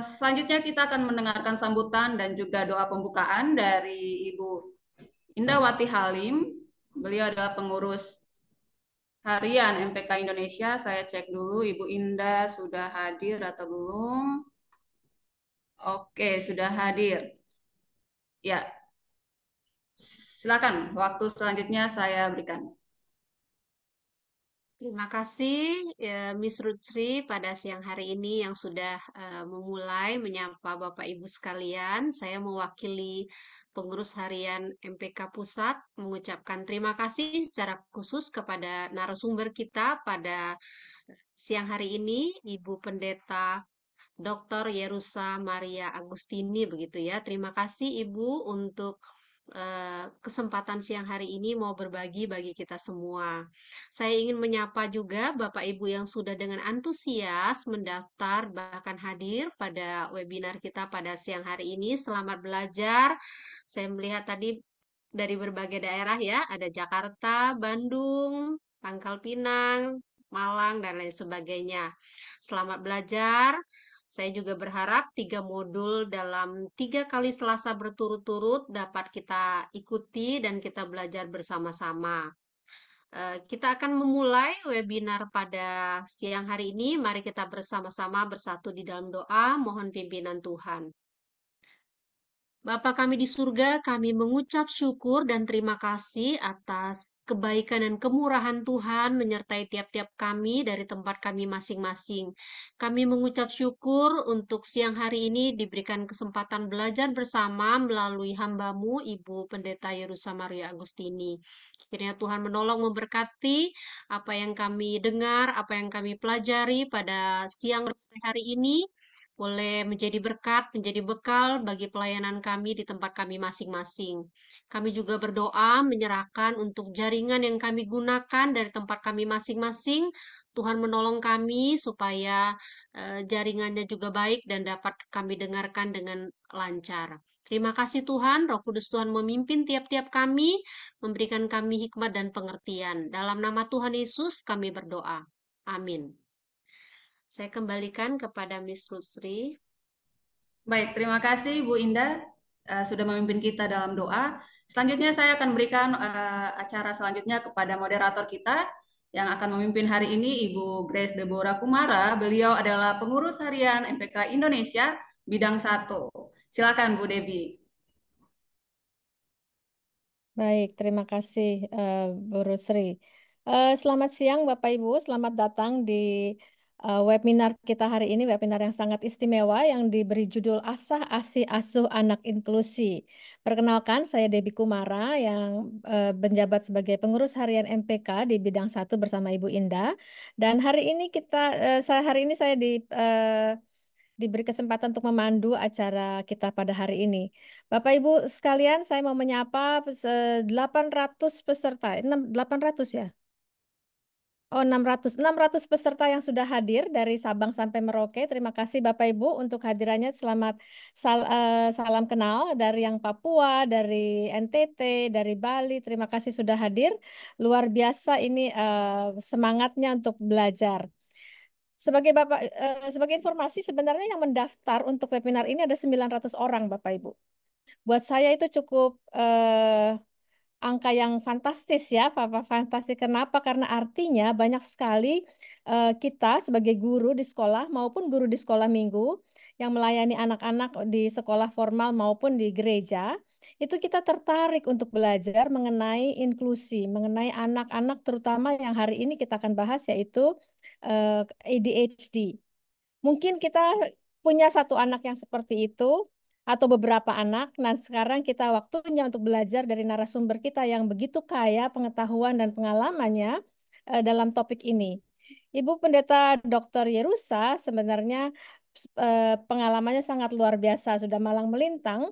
Selanjutnya kita akan mendengarkan sambutan dan juga doa pembukaan dari Ibu Indawati Halim. Beliau adalah pengurus harian MPK Indonesia. Saya cek dulu Ibu Indah sudah hadir atau belum. Oke, sudah hadir. Ya, silakan. Waktu selanjutnya saya berikan. Terima kasih Miss Rutsri pada siang hari ini yang sudah memulai menyapa Bapak Ibu sekalian. Saya mewakili pengurus harian MPK Pusat mengucapkan terima kasih secara khusus kepada narasumber kita pada siang hari ini, Ibu Pendeta Dr. Yerusa Maria Agustini begitu ya. Terima kasih Ibu untuk kesempatan siang hari ini mau berbagi bagi kita semua. Saya ingin menyapa juga Bapak Ibu yang sudah dengan antusias mendaftar bahkan hadir pada webinar kita pada siang hari ini. Selamat belajar. Saya melihat tadi dari berbagai daerah ya, ada Jakarta, Bandung, Pangkal Pinang, Malang, dan lain sebagainya. Selamat belajar. Saya juga berharap 3 modul dalam 3 kali Selasa berturut-turut dapat kita ikuti dan kita belajar bersama-sama. Kita akan memulai webinar pada siang hari ini. Mari kita bersama-sama bersatu di dalam doa, mohon pimpinan Tuhan. Bapa kami di surga, kami mengucap syukur dan terima kasih atas kebaikan dan kemurahan Tuhan menyertai tiap-tiap kami dari tempat kami masing-masing. Kami mengucap syukur untuk siang hari ini diberikan kesempatan belajar bersama melalui hambamu, Ibu Pendeta Yerusa Maria Agustini. Kiranya Tuhan menolong memberkati apa yang kami dengar, apa yang kami pelajari pada siang hari ini boleh menjadi berkat, menjadi bekal bagi pelayanan kami di tempat kami masing-masing. Kami juga berdoa menyerahkan untuk jaringan yang kami gunakan dari tempat kami masing-masing. Tuhan menolong kami supaya jaringannya juga baik dan dapat kami dengarkan dengan lancar. Terima kasih Tuhan, Roh Kudus Tuhan memimpin tiap-tiap kami, memberikan kami hikmat dan pengertian. Dalam nama Tuhan Yesus kami berdoa. Amin. Saya kembalikan kepada Miss Rusri. Baik, terima kasih Bu Indah sudah memimpin kita dalam doa. Selanjutnya saya akan berikan acara selanjutnya kepada moderator kita yang akan memimpin hari ini Ibu Grace Deborah Kumara. Beliau adalah pengurus harian MPK Indonesia bidang 1. Silakan Bu Devi. Baik, terima kasih Bu Rusri. Selamat siang Bapak Ibu, selamat datang di webinar kita hari ini, webinar yang sangat istimewa yang diberi judul Asah Asih Asuh Anak Inklusi. Perkenalkan, saya Debbie Kumara yang menjabat sebagai pengurus harian MPK di bidang 1 bersama Ibu Indah. Dan hari ini saya diberi kesempatan untuk memandu acara kita pada hari ini. Bapak Ibu sekalian, saya mau menyapa 800 peserta, 800 ya? Oh, 600 peserta yang sudah hadir dari Sabang sampai Merauke. Terima kasih Bapak Ibu untuk hadirannya. Salam kenal dari yang Papua, dari NTT, dari Bali. Terima kasih sudah hadir. Luar biasa ini semangatnya untuk belajar. Sebagai informasi, sebenarnya yang mendaftar untuk webinar ini ada 900 orang, Bapak Ibu. Buat saya itu cukup angka yang fantastis ya, fantastis. Kenapa? Karena artinya banyak sekali kita sebagai guru di sekolah maupun guru di sekolah minggu yang melayani anak-anak di sekolah formal maupun di gereja, itu kita tertarik untuk belajar mengenai inklusi, mengenai anak-anak terutama yang hari ini kita akan bahas yaitu ADHD. Mungkin kita punya satu anak yang seperti itu atau beberapa anak. Nah, sekarang kita waktunya untuk belajar dari narasumber kita yang begitu kaya pengetahuan dan pengalamannya dalam topik ini. Ibu Pendeta Dr. Yerusa sebenarnya pengalamannya sangat luar biasa, sudah malang melintang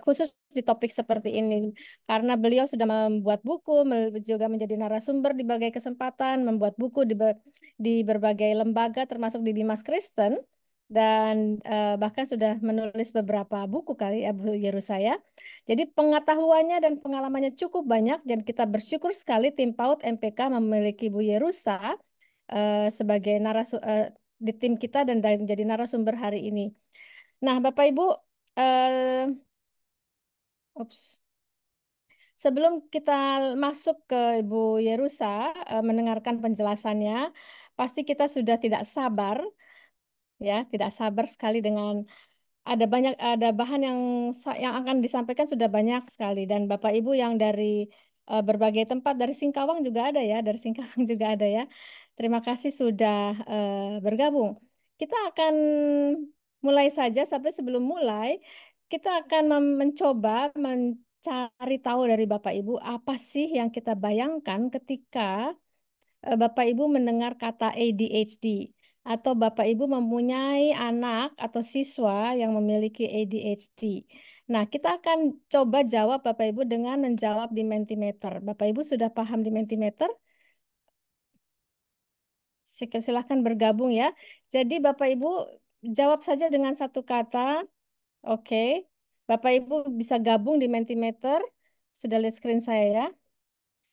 khusus di topik seperti ini karena beliau sudah membuat buku, juga menjadi narasumber di berbagai kesempatan, membuat buku di berbagai lembaga termasuk di Dimas Kristen dan bahkan sudah menulis beberapa buku kali ya Bu Yerusa ya. Jadi pengetahuannya dan pengalamannya cukup banyak dan kita bersyukur sekali tim PAUD MPK memiliki Bu Yerusa sebagai di tim kita dan jadi narasumber hari ini. Nah, Bapak Ibu, eh, ups. Sebelum kita masuk ke Ibu Yerusa mendengarkan penjelasannya, pasti kita sudah tidak sabar, ya, tidak sabar sekali dengan ada bahan yang akan disampaikan sudah banyak sekali dan Bapak Ibu yang dari berbagai tempat dari Singkawang juga ada ya, dari Singkawang juga ada ya. Terima kasih sudah bergabung. Kita akan mulai saja, sampai sebelum mulai kita akan mencoba mencari tahu dari Bapak Ibu apa sih yang kita bayangkan ketika Bapak Ibu mendengar kata ADHD atau Bapak Ibu mempunyai anak atau siswa yang memiliki ADHD. Nah, kita akan coba jawab Bapak Ibu dengan menjawab di Mentimeter. Bapak Ibu sudah paham di Mentimeter? Silahkan bergabung ya. Jadi Bapak Ibu jawab saja dengan satu kata. Oke. Bapak Ibu bisa gabung di Mentimeter. Sudah lihat screen saya ya.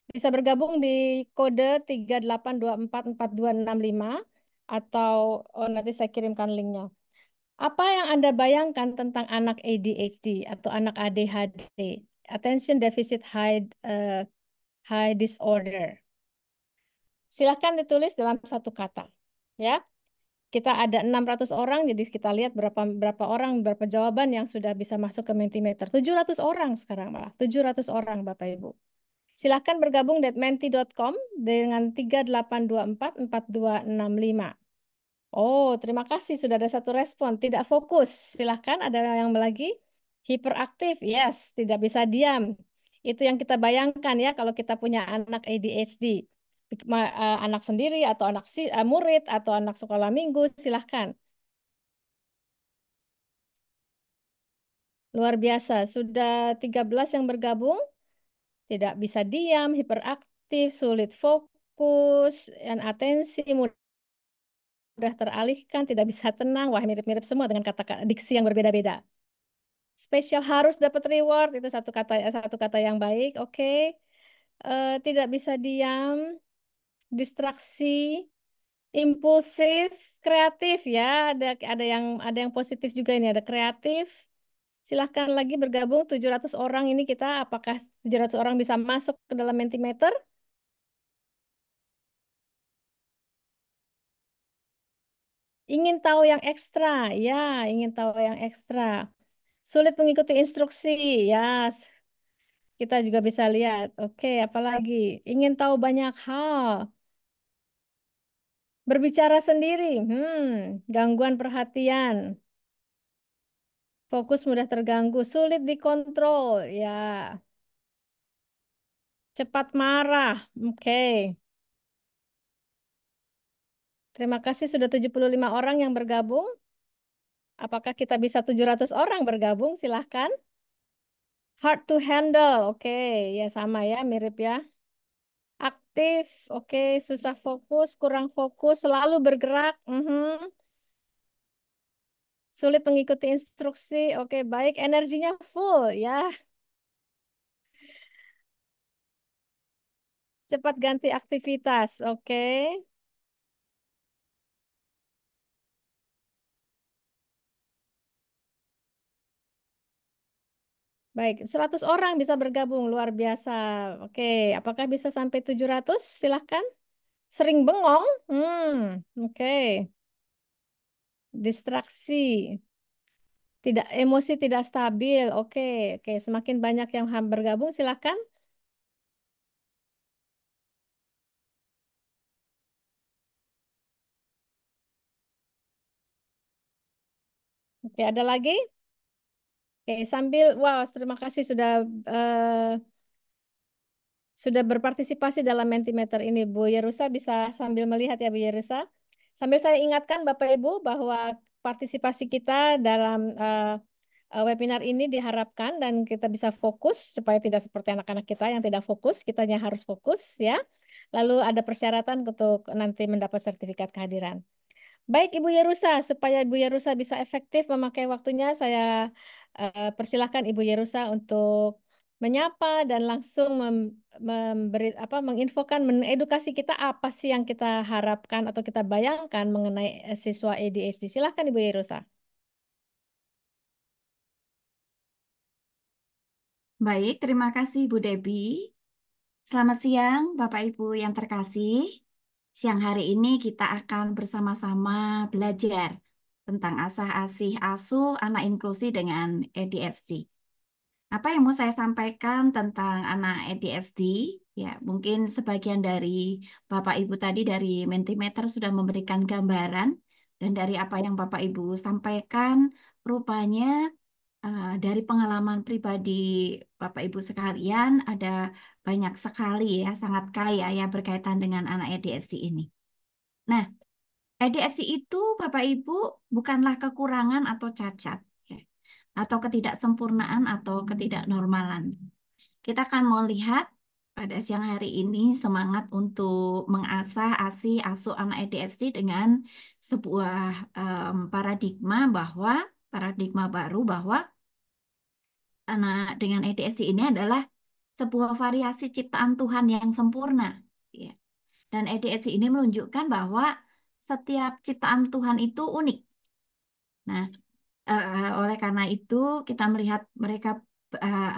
Bisa bergabung di kode 38244265 atau nanti saya kirimkan linknya. Apa yang Anda bayangkan tentang anak ADHD atau anak ADHD? Attention Deficit High Disorder. Silakan ditulis dalam satu kata. Ya, kita ada 600 orang, jadi kita lihat berapa orang, berapa jawaban yang sudah bisa masuk ke Mentimeter. 700 orang sekarang malah, 700 orang Bapak Ibu. Silahkan bergabung di menti.com dengan 38244265. Oh, terima kasih. Sudah ada satu respon. Tidak fokus. Silahkan, ada yang lagi? Hiperaktif. Yes, tidak bisa diam. Itu yang kita bayangkan ya kalau kita punya anak ADHD. Anak sendiri atau murid atau anak sekolah minggu, silahkan. Luar biasa. Sudah 13 yang bergabung. Tidak bisa diam, hiperaktif, sulit fokus, dan atensi mudah teralihkan, tidak bisa tenang. Wah, mirip-mirip semua dengan kata diksi yang berbeda-beda. Spesial harus dapat reward, itu satu kata yang baik. Oke. Tidak bisa diam, distraksi, impulsif, kreatif ya. Ada yang positif juga ini, ada kreatif. Silahkan lagi bergabung 700 orang ini kita, apakah 700 orang bisa masuk ke dalam Mentimeter? Ingin tahu yang ekstra, ya, ingin tahu yang ekstra. Sulit mengikuti instruksi, ya. Kita juga bisa lihat. Oke, apalagi ingin tahu banyak hal. Berbicara sendiri, gangguan perhatian. Fokus mudah terganggu, sulit dikontrol, ya. Cepat marah, oke. Terima kasih sudah 75 orang yang bergabung. Apakah kita bisa 700 orang bergabung? Silahkan. Hard to handle, oke. Ya sama ya, mirip ya. Aktif, oke. Susah fokus, kurang fokus, selalu bergerak. Sulit mengikuti instruksi, oke. Baik, energinya full ya. Cepat ganti aktivitas, oke. Baik, 100 orang bisa bergabung, luar biasa. Oke, apakah bisa sampai 700? Silahkan. Sering bengong? Oke. Distraksi. Tidak, emosi tidak stabil. Oke, oke. Semakin banyak yang bergabung, silahkan. Oke, ada lagi? Oke, wow, terima kasih sudah berpartisipasi dalam Mentimeter ini. Bu Yerusa bisa sambil melihat ya Bu Yerusa. Sambil saya ingatkan Bapak Ibu bahwa partisipasi kita dalam webinar ini diharapkan dan kita bisa fokus supaya tidak seperti anak-anak kita yang tidak fokus, kitanya harus fokus ya. Lalu ada persyaratan untuk nanti mendapat sertifikat kehadiran. Baik Ibu Yerusa, supaya Ibu Yerusa bisa efektif memakai waktunya, saya persilahkan Ibu Yerusa untuk menyapa dan langsung memberi menginfokan, mengedukasi kita apa sih yang kita harapkan atau kita bayangkan mengenai siswa ADHD. Silahkan Ibu Yerusa. Baik, terima kasih Bu Debbie. Selamat siang Bapak Ibu yang terkasih. Siang hari ini kita akan bersama-sama belajar tentang asah-asih asuh anak inklusi dengan ADHD. Apa yang mau saya sampaikan tentang anak ADHD? Ya, mungkin sebagian dari Bapak Ibu tadi dari Mentimeter sudah memberikan gambaran, dan dari apa yang Bapak Ibu sampaikan, rupanya dari pengalaman pribadi Bapak Ibu sekalian ada banyak sekali ya, sangat kaya ya berkaitan dengan anak ADHD ini. Nah, ADHD itu Bapak Ibu bukanlah kekurangan atau cacat, ya, atau ketidaksempurnaan atau ketidaknormalan. Kita akan melihat pada siang hari ini semangat untuk mengasah asih asuh anak ADHD dengan sebuah paradigma baru bahwa anak dengan ADHD ini adalah sebuah variasi ciptaan Tuhan yang sempurna. Ya. Dan ADHD ini menunjukkan bahwa setiap ciptaan Tuhan itu unik. Nah, oleh karena itu kita melihat mereka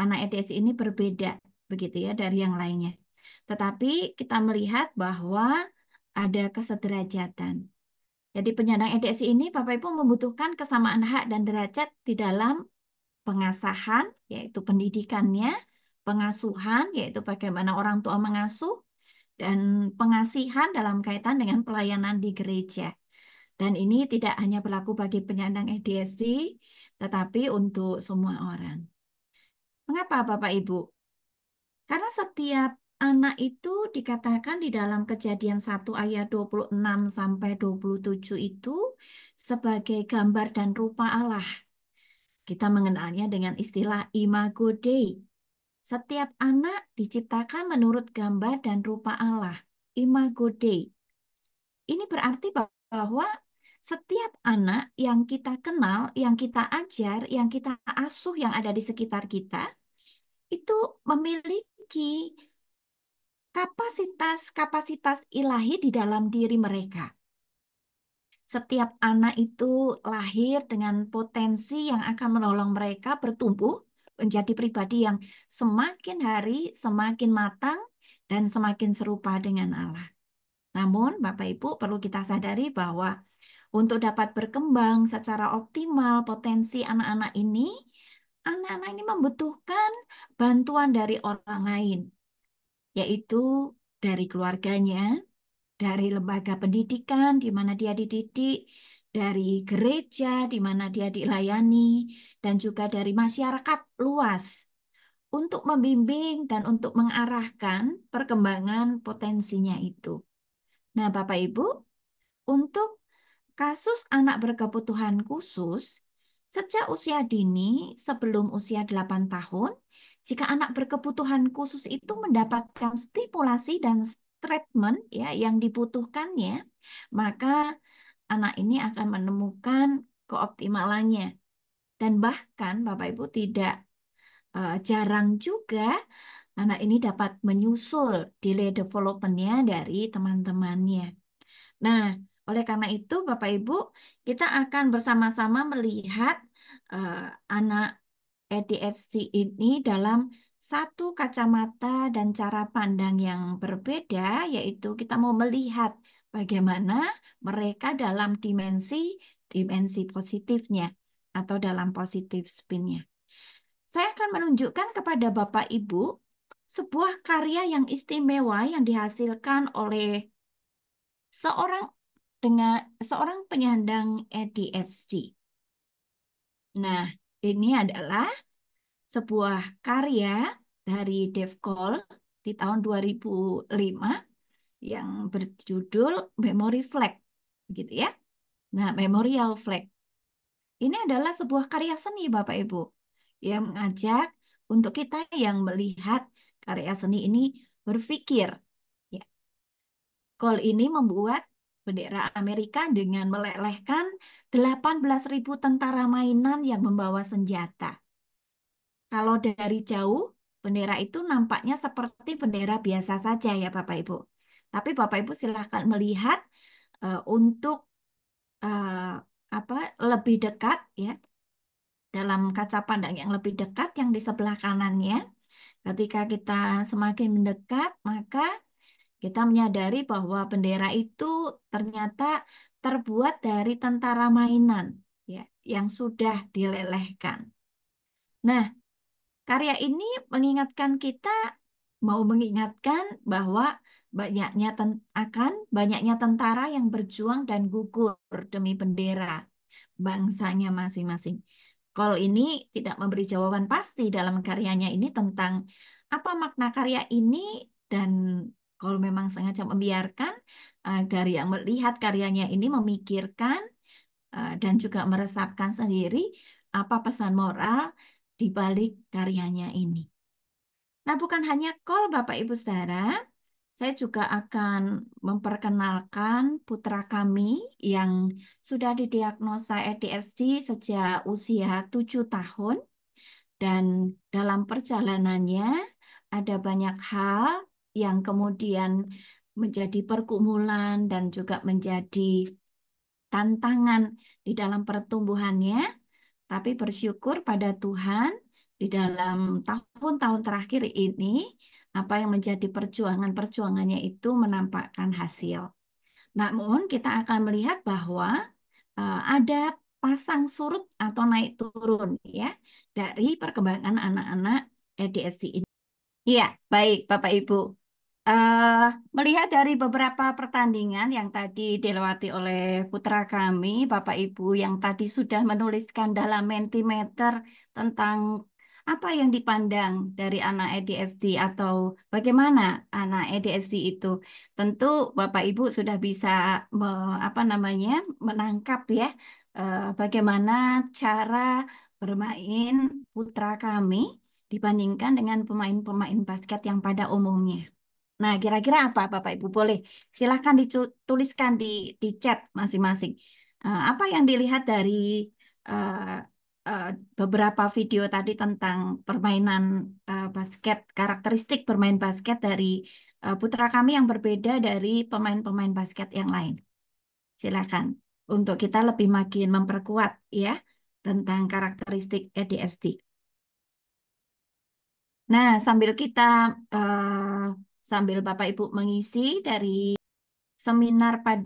anak ADHD ini berbeda begitu ya dari yang lainnya. Tetapi kita melihat bahwa ada kesederajatan. Jadi penyandang ADHD ini Bapak Ibu membutuhkan kesamaan hak dan derajat di dalam pengasahan, yaitu pendidikannya, pengasuhan, yaitu bagaimana orang tua mengasuh, dan pengasihan dalam kaitan dengan pelayanan di gereja. Dan ini tidak hanya berlaku bagi penyandang ADHD, tetapi untuk semua orang. Mengapa Bapak Ibu? Karena setiap anak itu dikatakan di dalam Kejadian 1 ayat 26 sampai 27 itu sebagai gambar dan rupa Allah. Kita mengenalnya dengan istilah imago Dei. Setiap anak diciptakan menurut gambar dan rupa Allah, imago Dei. Ini berarti bahwa setiap anak yang kita kenal, yang kita ajar, yang kita asuh, yang ada di sekitar kita, itu memiliki kapasitas ilahi di dalam diri mereka. Setiap anak itu lahir dengan potensi yang akan menolong mereka bertumbuh menjadi pribadi yang semakin hari semakin matang dan semakin serupa dengan Allah. Namun, Bapak Ibu perlu kita sadari bahwa untuk dapat berkembang secara optimal potensi anak-anak ini membutuhkan bantuan dari orang lain, yaitu dari keluarganya, dari lembaga pendidikan di mana dia dididik, dari gereja di mana dia dilayani, dan juga dari masyarakat luas untuk membimbing dan untuk mengarahkan perkembangan potensinya itu. Nah, Bapak Ibu, untuk kasus anak berkebutuhan khusus, sejak usia dini sebelum usia 8 tahun, jika anak berkebutuhan khusus itu mendapatkan stimulasi dan treatment ya yang dibutuhkannya, maka anak ini akan menemukan keoptimalannya. Dan bahkan Bapak Ibu tidak jarang juga anak ini dapat menyusul delay development-nya dari teman-temannya. Nah, oleh karena itu, Bapak Ibu, kita akan bersama-sama melihat eh, anak ADHD ini dalam satu kacamata dan cara pandang yang berbeda, yaitu kita mau melihat bagaimana mereka dalam dimensi positifnya atau dalam positif spin-nya. Saya akan menunjukkan kepada Bapak Ibu sebuah karya yang istimewa yang dihasilkan oleh seorang seorang penyandang ADHD. Nah, ini adalah sebuah karya dari Dave Cole di tahun 2005 yang berjudul Memory Flag, gitu ya. Nah, Memorial Flag. Ini adalah sebuah karya seni, Bapak Ibu, yang mengajak untuk kita yang melihat karya seni ini berpikir. Ya. Cole ini membuat bendera Amerika dengan melelehkan 18.000 tentara mainan yang membawa senjata. Kalau dari jauh, bendera itu nampaknya seperti bendera biasa saja ya Bapak Ibu. Tapi Bapak Ibu silahkan melihat untuk apa lebih dekat ya, dalam kaca pandang yang lebih dekat yang di sebelah kanannya. Ketika kita semakin mendekat, maka kita menyadari bahwa bendera itu ternyata terbuat dari tentara mainan ya, yang sudah dilelehkan. Nah, karya ini mau mengingatkan bahwa banyaknya tentara yang berjuang dan gugur demi bendera bangsanya masing-masing. Cole ini tidak memberi jawaban pasti dalam karyanya ini tentang apa makna karya ini, dan Cole memang sengaja membiarkan agar yang melihat karyanya ini memikirkan dan juga meresapkan sendiri apa pesan moral di balik karyanya ini. Nah, bukan hanya Cole, Bapak Ibu Saudara, saya juga akan memperkenalkan putra kami yang sudah didiagnosa ADHD sejak usia 7 tahun. Dan dalam perjalanannya ada banyak hal yang kemudian menjadi pergumulan dan juga menjadi tantangan di dalam pertumbuhannya. Tapi bersyukur pada Tuhan di dalam tahun-tahun terakhir ini, apa yang menjadi perjuangannya itu menampakkan hasil. Namun kita akan melihat bahwa ada pasang surut atau naik turun ya dari perkembangan anak-anak ADHD ini. Iya, baik Bapak Ibu. Eh, Melihat dari beberapa pertandingan yang tadi dilewati oleh putra kami, Bapak Ibu yang tadi sudah menuliskan dalam Mentimeter tentang apa yang dipandang dari anak ADHD atau bagaimana anak ADHD itu, tentu Bapak Ibu sudah bisa menangkap ya bagaimana cara bermain putra kami dibandingkan dengan pemain-pemain basket yang pada umumnya. Nah, kira-kira apa Bapak Ibu? Boleh silahkan dituliskan di chat masing-masing. Apa yang dilihat dari eh, eh, beberapa video tadi tentang permainan basket, karakteristik bermain basket dari putra kami yang berbeda dari pemain-pemain basket yang lain. Silakan untuk kita lebih makin memperkuat ya tentang karakteristik ADHD. Nah, sambil Bapak Ibu mengisi dari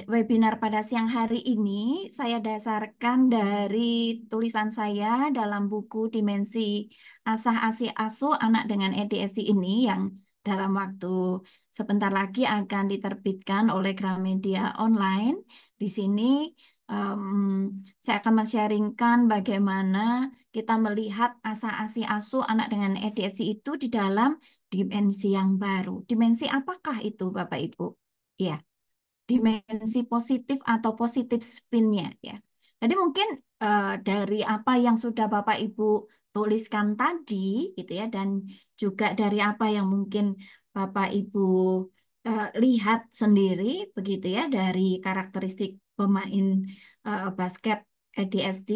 webinar pada siang hari ini, saya dasarkan dari tulisan saya dalam buku Dimensi Asah Asih Asuh Anak dengan ADHD ini yang dalam waktu sebentar lagi akan diterbitkan oleh Gramedia Online. Di sini saya akan men-sharingkan bagaimana kita melihat asah asih asuh anak dengan ADHD itu di dalam dimensi yang baru. Dimensi apakah itu, Bapak Ibu? Ya, dimensi positif atau positif spin-nya ya. Jadi mungkin dari apa yang sudah Bapak Ibu tuliskan tadi gitu ya, dan juga dari apa yang mungkin Bapak Ibu lihat sendiri begitu ya dari karakteristik pemain basket ADHD,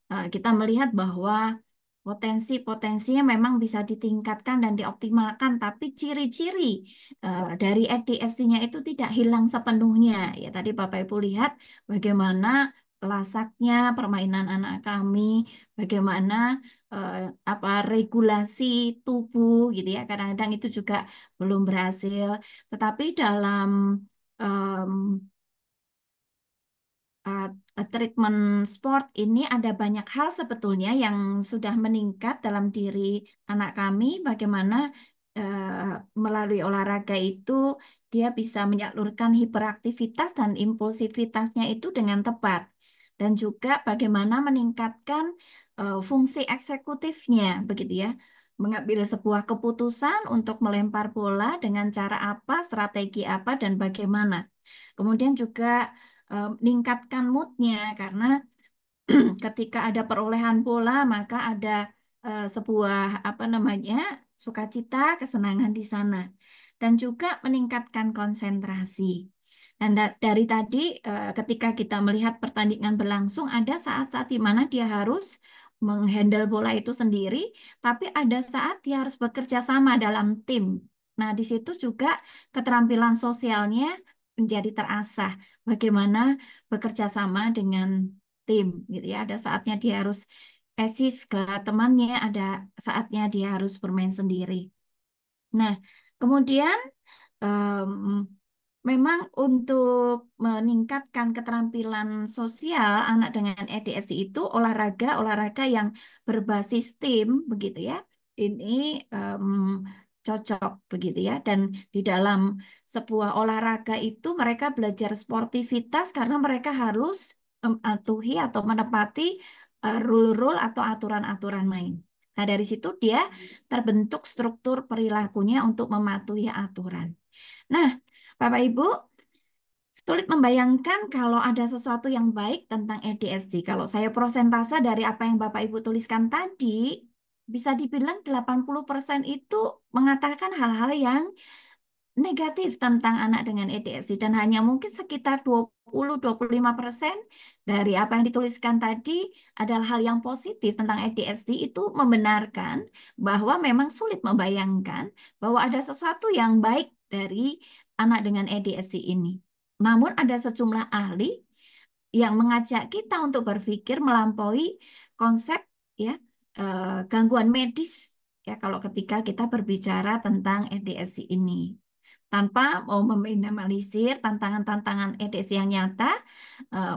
kita melihat bahwa potensi-potensinya memang bisa ditingkatkan dan dioptimalkan, tapi ciri-ciri dari ADHD-nya itu tidak hilang sepenuhnya. Ya, tadi Bapak Ibu lihat bagaimana lasaknya permainan anak kami, bagaimana eh, regulasi tubuh gitu ya. Kadang-kadang itu juga belum berhasil. Tetapi dalam em, uh, treatment sport ini ada banyak hal sebetulnya yang sudah meningkat dalam diri anak kami, bagaimana melalui olahraga itu dia bisa menyalurkan hiperaktivitas dan impulsivitasnya itu dengan tepat, dan juga bagaimana meningkatkan fungsi eksekutifnya begitu ya, mengambil sebuah keputusan untuk melempar bola dengan cara apa, strategi apa, dan bagaimana. Kemudian juga meningkatkan moodnya karena ketika ada perolehan bola maka ada sebuah sukacita, kesenangan di sana, dan juga meningkatkan konsentrasi. Dan dari tadi ketika kita melihat pertandingan berlangsung ada saat-saat di mana dia harus menghandle bola itu sendiri, tapi ada saat dia harus bekerja sama dalam tim. Nah, di situ juga keterampilan sosialnya menjadi terasah. Bagaimana bekerja sama dengan tim, gitu ya. Ada saatnya dia harus esis ke temannya, ada saatnya dia harus bermain sendiri. Nah, kemudian em, memang untuk meningkatkan keterampilan sosial anak dengan ADHD itu olahraga yang berbasis tim begitu ya. Ini em, cocok begitu ya. Dan di dalam sebuah olahraga itu mereka belajar sportivitas karena mereka harus mematuhi atau menepati rule-rule atau aturan-aturan main. Nah, dari situ dia terbentuk struktur perilakunya untuk mematuhi aturan. Nah, Bapak Ibu, sulit membayangkan kalau ada sesuatu yang baik tentang ADHD. Kalau saya prosentase dari apa yang Bapak Ibu tuliskan tadi, bisa dibilang 80% itu mengatakan hal-hal yang negatif tentang anak dengan ADHD dan hanya mungkin sekitar 20-25% dari apa yang dituliskan tadi adalah hal yang positif tentang ADHD itu membenarkan bahwa memang sulit membayangkan bahwa ada sesuatu yang baik dari anak dengan ADHD ini. Namun ada sejumlah ahli yang mengajak kita untuk berpikir melampaui konsep ya gangguan medis ya kalau ketika kita berbicara tentang ADHD ini. Tanpa mau meminimalisir tantangan-tantangan EDC yang nyata,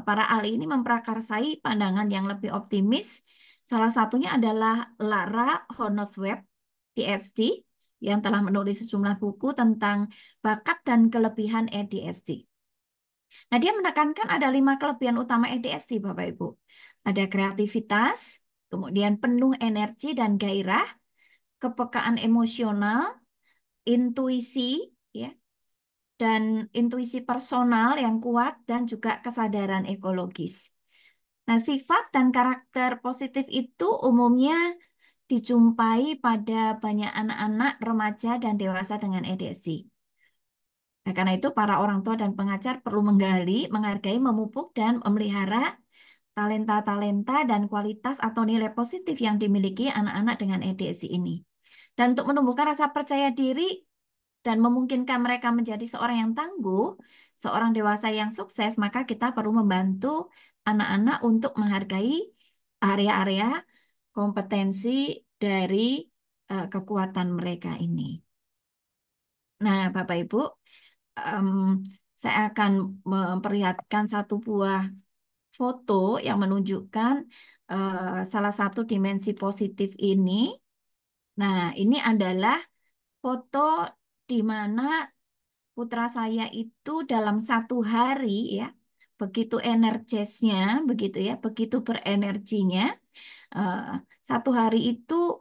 para ahli ini memprakarsai pandangan yang lebih optimis. Salah satunya adalah Lara Honosweb, PhD, yang telah menulis sejumlah buku tentang bakat dan kelebihan ADHD. Nah, dia menekankan ada 5 kelebihan utama ADHD, Bapak Ibu. Ada kreativitas, kemudian penuh energi dan gairah, kepekaan emosional, intuisi, ya, dan intuisi personal yang kuat dan juga kesadaran ekologis. Nah, sifat dan karakter positif itu umumnya dijumpai pada banyak anak-anak, remaja, dan dewasa dengan ADHD. Nah, karena itu para orang tua dan pengajar perlu menggali, menghargai, memupuk, dan memelihara talenta-talenta dan kualitas atau nilai positif yang dimiliki anak-anak dengan ADHD ini. Dan untuk menumbuhkan rasa percaya diri dan memungkinkan mereka menjadi seorang yang tangguh, seorang dewasa yang sukses, maka kita perlu membantu anak-anak untuk menghargai area-area kompetensi dari kekuatan mereka ini. Nah, Bapak Ibu, em, saya akan memperlihatkan satu buah foto yang menunjukkan salah satu dimensi positif ini. Nah, ini adalah foto di mana putra saya itu dalam satu hari ya, begitu energisnya, begitu ya, begitu berenerginya, eh, satu hari itu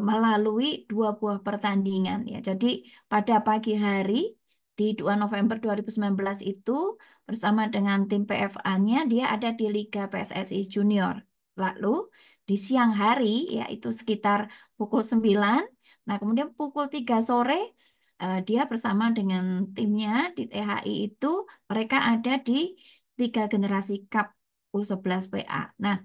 melalui 2 buah pertandingan ya. Jadi pada pagi hari di 2 November 2019 itu bersama dengan tim PFA-nya dia ada di Liga PSSI Junior. Lalu di siang hari yaitu sekitar pukul 9, nah kemudian pukul 3 sore dia bersama dengan timnya di THI itu mereka ada di 3 generasi Cup U11 PA. Nah,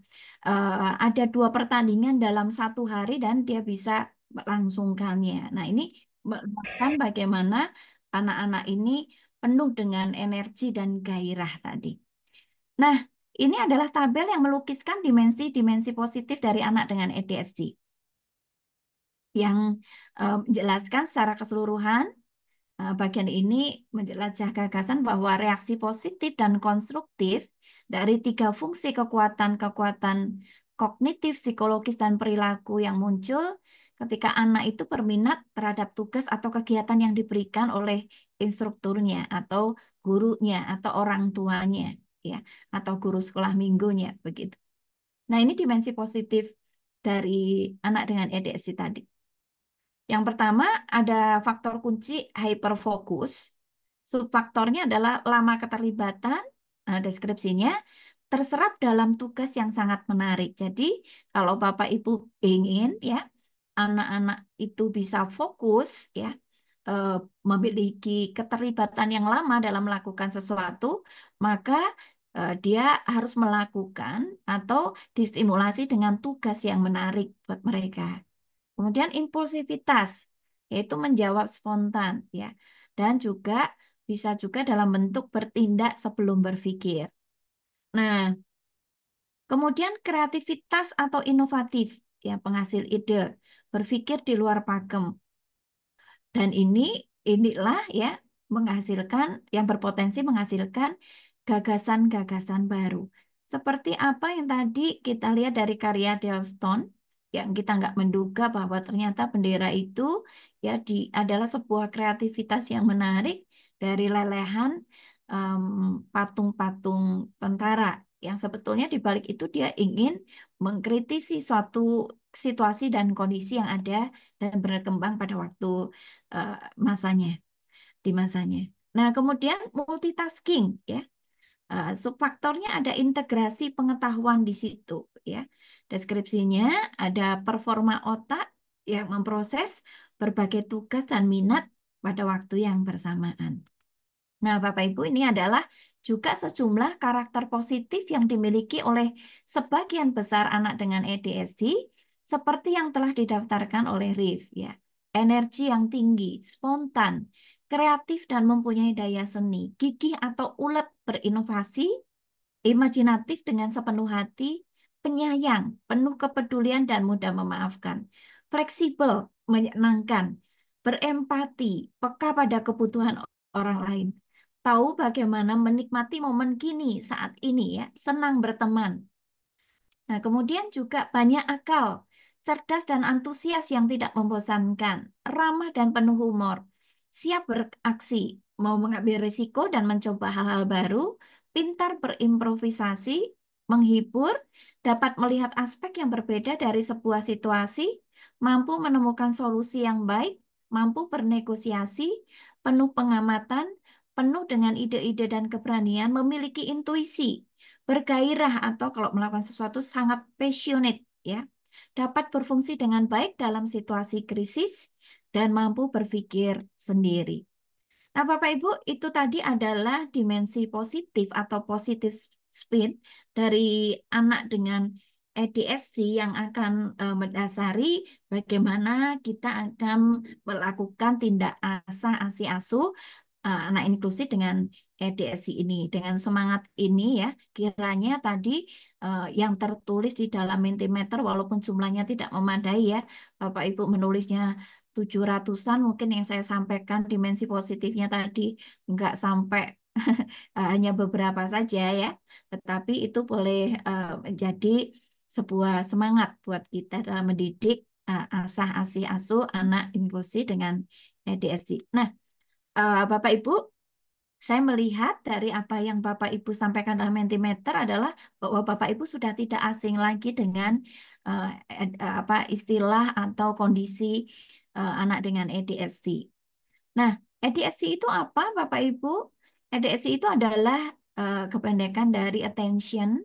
ada 2 pertandingan dalam satu hari dan dia bisa melangsungkannya. Nah, ini menunjukkan bagaimana anak-anak ini penuh dengan energi dan gairah tadi. Nah, ini adalah tabel yang melukiskan dimensi-dimensi positif dari anak dengan ADHD yang menjelaskan secara keseluruhan. Bagian ini menjelajah gagasan bahwa reaksi positif dan konstruktif dari 3 fungsi kekuatan-kekuatan kognitif, psikologis, dan perilaku yang muncul ketika anak itu berminat terhadap tugas atau kegiatan yang diberikan oleh instrukturnya atau gurunya atau orang tuanya, ya, atau guru sekolah minggunya, begitu. Nah, ini dimensi positif dari anak dengan ADHD tadi. Yang pertama ada faktor kunci hyperfokus. Subfaktornya adalah lama keterlibatan, deskripsinya terserap dalam tugas yang sangat menarik. Jadi kalau Bapak Ibu ingin ya anak-anak itu bisa fokus ya eh, memiliki keterlibatan yang lama dalam melakukan sesuatu, maka dia harus melakukan atau distimulasi dengan tugas yang menarik buat mereka. Kemudian impulsivitas, yaitu menjawab spontan, ya, dan juga bisa juga dalam bentuk bertindak sebelum berpikir. Nah, kemudian kreativitas atau inovatif, ya, penghasil ide, berpikir di luar pakem. Dan inilah ya menghasilkan yang berpotensi menghasilkan gagasan-gagasan baru. Seperti apa yang tadi kita lihat dari karya Delston, yang kita nggak menduga bahwa ternyata bendera itu ya adalah sebuah kreativitas yang menarik dari lelehan patung-patung tentara yang sebetulnya di balik itu dia ingin mengkritisi suatu situasi dan kondisi yang ada dan berkembang pada waktu eh, masanya di masanya. Nah, kemudian multitasking ya. Subfaktornya ada integrasi pengetahuan di situ ya. Deskripsinya ada performa otak yang memproses berbagai tugas dan minat pada waktu yang bersamaan. Nah, Bapak Ibu, ini adalah juga sejumlah karakter positif yang dimiliki oleh sebagian besar anak dengan ADHD, seperti yang telah didaftarkan oleh RIF, ya. Energi yang tinggi, spontan, kreatif dan mempunyai daya seni, gigih atau ulet berinovasi, imajinatif dengan sepenuh hati, penyayang, penuh kepedulian dan mudah memaafkan, fleksibel, menyenangkan, berempati, peka pada kebutuhan orang lain, tahu bagaimana menikmati momen kini saat ini ya, senang berteman. Nah, kemudian juga banyak akal, cerdas dan antusias yang tidak membosankan, ramah dan penuh humor, siap beraksi, mau mengambil risiko dan mencoba hal-hal baru, pintar berimprovisasi, menghibur, dapat melihat aspek yang berbeda dari sebuah situasi, mampu menemukan solusi yang baik, mampu bernegosiasi, penuh pengamatan, penuh dengan ide-ide dan keberanian, memiliki intuisi, bergairah atau kalau melakukan sesuatu sangat passionate ya, dapat berfungsi dengan baik dalam situasi krisis dan mampu berpikir sendiri. Nah, Bapak Ibu, itu tadi adalah dimensi positif atau positif spin dari anak dengan ADHD yang akan mendasari bagaimana kita akan melakukan tindak asah asi asuh anak inklusi dengan ADHD ini. Dengan semangat ini ya, kiranya tadi yang tertulis di dalam Mentimeter walaupun jumlahnya tidak memadai ya, Bapak Ibu menulisnya 700-an mungkin yang saya sampaikan dimensi positifnya tadi nggak sampai hanya beberapa saja ya, tetapi itu boleh menjadi sebuah semangat buat kita dalam mendidik asah asi asuh anak inklusi dengan ADHD. Nah, Bapak Ibu, saya melihat dari apa yang Bapak Ibu sampaikan dalam Mentimeter adalah bahwa Bapak Ibu sudah tidak asing lagi dengan apa istilah atau kondisi anak dengan ADHD. Nah, ADHD itu apa, Bapak Ibu? ADHD itu adalah kependekan dari Attention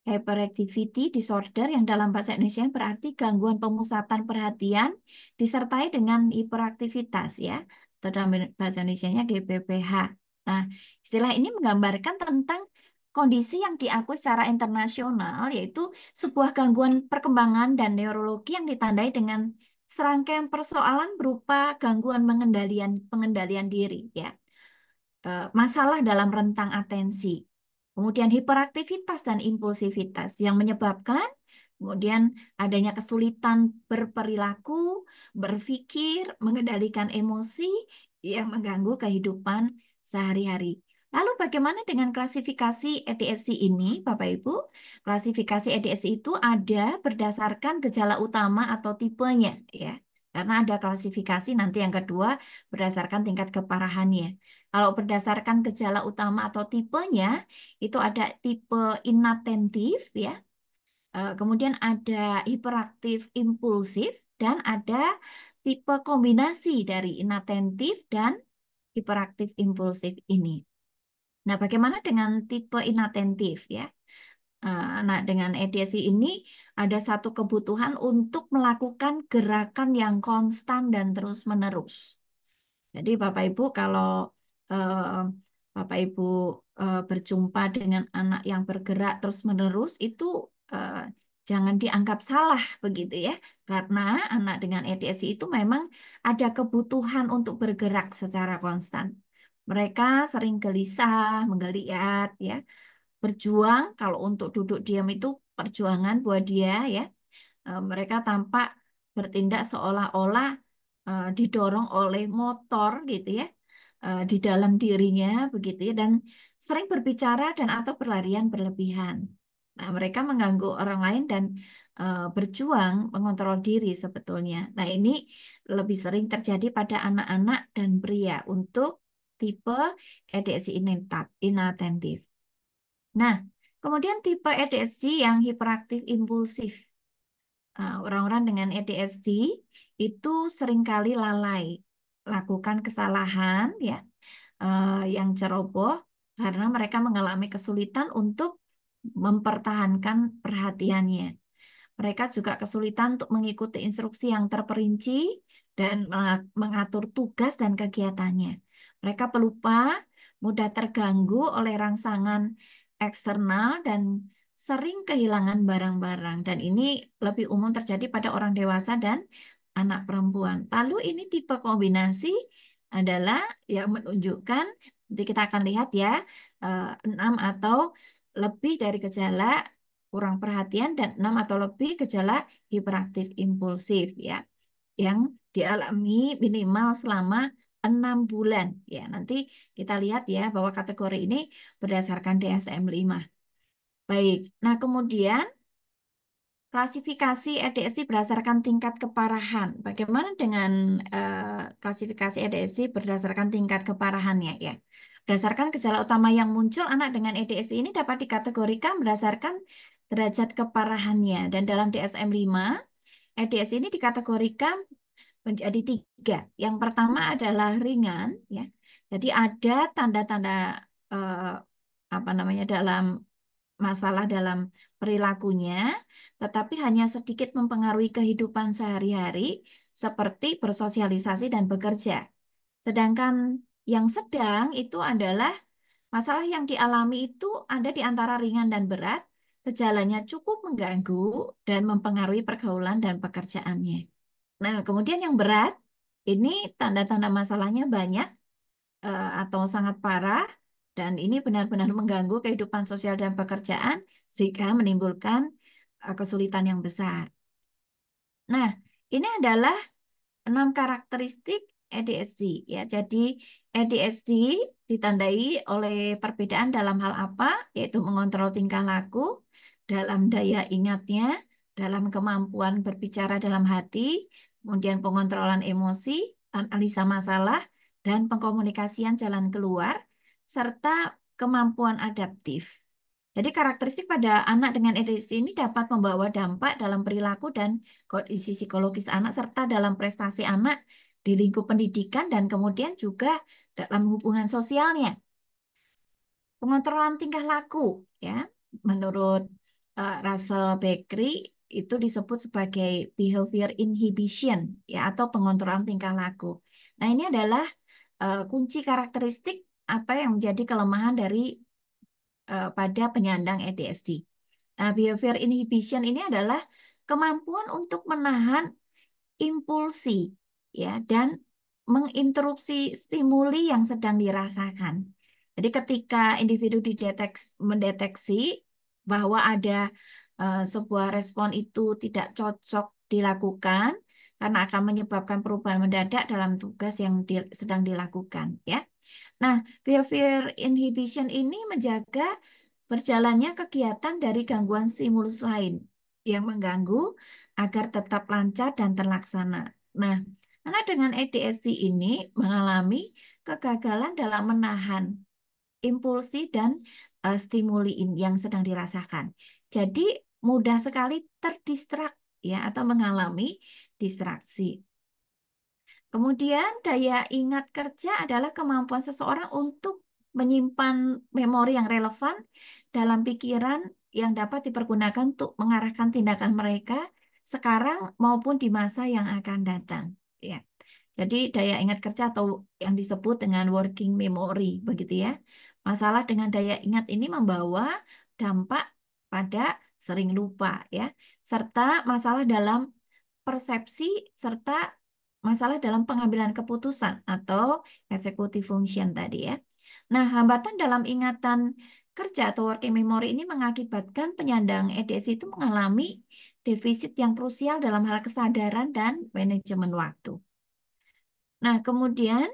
Hyperactivity Disorder yang dalam bahasa Indonesia berarti gangguan pemusatan perhatian disertai dengan hiperaktivitas ya. Atau dalam bahasa Indonesianya GBPH. Nah, istilah ini menggambarkan tentang kondisi yang diakui secara internasional yaitu sebuah gangguan perkembangan dan neurologi yang ditandai dengan serangkaian persoalan berupa gangguan pengendalian diri ya. Masalah dalam rentang atensi. Kemudian hiperaktivitas dan impulsivitas yang menyebabkan kemudian adanya kesulitan berperilaku, berpikir, mengendalikan emosi yang mengganggu kehidupan sehari-hari. Lalu bagaimana dengan klasifikasi ADHD ini, Bapak Ibu? Klasifikasi ADHD itu ada berdasarkan gejala utama atau tipenya, ya. Karena ada klasifikasi nanti yang kedua berdasarkan tingkat keparahannya. Kalau berdasarkan gejala utama atau tipenya, itu ada tipe inatentif, ya. Kemudian ada hiperaktif impulsif, dan ada tipe kombinasi dari inatentif dan hiperaktif impulsif ini. Nah, bagaimana dengan tipe inatentif ya? Nah, dengan ADHD ini ada satu kebutuhan untuk melakukan gerakan yang konstan dan terus-menerus. Jadi Bapak Ibu kalau Bapak Ibu berjumpa dengan anak yang bergerak terus-menerus itu jangan dianggap salah begitu ya. Karena anak dengan ADHD itu memang ada kebutuhan untuk bergerak secara konstan. Mereka sering gelisah, menggeliat ya. Berjuang kalau untuk duduk diam itu perjuangan buat dia ya. Mereka tampak bertindak seolah-olah didorong oleh motor gitu ya di dalam dirinya begitu ya, dan sering berbicara dan atau berlarian berlebihan. Nah, mereka mengganggu orang lain dan berjuang mengontrol diri sebetulnya. Nah, ini lebih sering terjadi pada anak-anak dan pria untuk tipe ADHD inatentif. Nah, kemudian tipe ADHD yang hiperaktif impulsif. Orang-orang dengan ADHD itu seringkali lalai, lakukan kesalahan ya yang ceroboh karena mereka mengalami kesulitan untuk mempertahankan perhatiannya. Mereka juga kesulitan untuk mengikuti instruksi yang terperinci dan mengatur tugas dan kegiatannya. Mereka pelupa, mudah terganggu oleh rangsangan eksternal dan sering kehilangan barang-barang. Dan ini lebih umum terjadi pada orang dewasa dan anak perempuan. Lalu ini tipe kombinasi adalah yang menunjukkan, nanti kita akan lihat ya, 6 atau lebih dari gejala kurang perhatian dan 6 atau lebih gejala hiperaktif impulsif ya, yang dialami minimal selama 6 bulan ya. Nanti kita lihat ya bahwa kategori ini berdasarkan DSM-5. Baik, nah kemudian klasifikasi ADHD berdasarkan tingkat keparahan. Bagaimana dengan klasifikasi ADHD berdasarkan tingkat keparahannya ya? Berdasarkan gejala utama yang muncul, anak dengan ADHD ini dapat dikategorikan berdasarkan derajat keparahannya. Dan dalam DSM-5, ADHD ini dikategorikan menjadi 3. Yang pertama adalah ringan, ya. Jadi ada tanda-tanda dalam masalah dalam perilakunya, tetapi hanya sedikit mempengaruhi kehidupan sehari-hari, seperti bersosialisasi dan bekerja. Sedangkan yang sedang itu adalah masalah yang dialami itu ada di antara ringan dan berat, gejalanya cukup mengganggu dan mempengaruhi pergaulan dan pekerjaannya. Nah, kemudian yang berat, ini tanda-tanda masalahnya banyak atau sangat parah, dan ini benar-benar mengganggu kehidupan sosial dan pekerjaan, sehingga menimbulkan kesulitan yang besar. Nah, ini adalah 6 karakteristik ADHD ya. Jadi ADHD ditandai oleh perbedaan dalam hal apa? Yaitu mengontrol tingkah laku, dalam daya ingatnya, dalam kemampuan berbicara dalam hati, kemudian pengontrolan emosi, analisa masalah, dan pengkomunikasian jalan keluar, serta kemampuan adaptif. Jadi karakteristik pada anak dengan ADHD ini dapat membawa dampak dalam perilaku dan kondisi psikologis anak serta dalam prestasi anak di lingkup pendidikan dan kemudian juga dalam hubungan sosialnya. Pengontrolan tingkah laku ya, menurut Russell Bakery itu disebut sebagai behavior inhibition ya, atau pengontrolan tingkah laku. Nah, ini adalah kunci karakteristik apa yang menjadi kelemahan dari pada penyandang ADHD. Nah, behavior inhibition ini adalah kemampuan untuk menahan impulsi ya dan menginterupsi stimuli yang sedang dirasakan. Jadi ketika individu mendeteksi bahwa ada sebuah respon itu tidak cocok dilakukan karena akan menyebabkan perubahan mendadak dalam tugas yang sedang dilakukan ya. Nah, behavior inhibition ini menjaga berjalannya kegiatan dari gangguan stimulus lain yang mengganggu agar tetap lancar dan terlaksana. Nah, anak dengan ADHD ini mengalami kegagalan dalam menahan impulsi dan stimuli yang sedang dirasakan. Jadi mudah sekali terdistrak ya atau mengalami distraksi. Kemudian daya ingat kerja adalah kemampuan seseorang untuk menyimpan memori yang relevan dalam pikiran yang dapat dipergunakan untuk mengarahkan tindakan mereka sekarang maupun di masa yang akan datang. Ya. Jadi daya ingat kerja atau yang disebut dengan working memory, begitu ya. Masalah dengan daya ingat ini membawa dampak pada sering lupa ya, serta masalah dalam persepsi serta masalah dalam pengambilan keputusan atau executive function tadi ya. Nah, hambatan dalam ingatan kerja atau working memory ini mengakibatkan penyandang EDS itu mengalami defisit yang krusial dalam hal kesadaran dan manajemen waktu. Nah, kemudian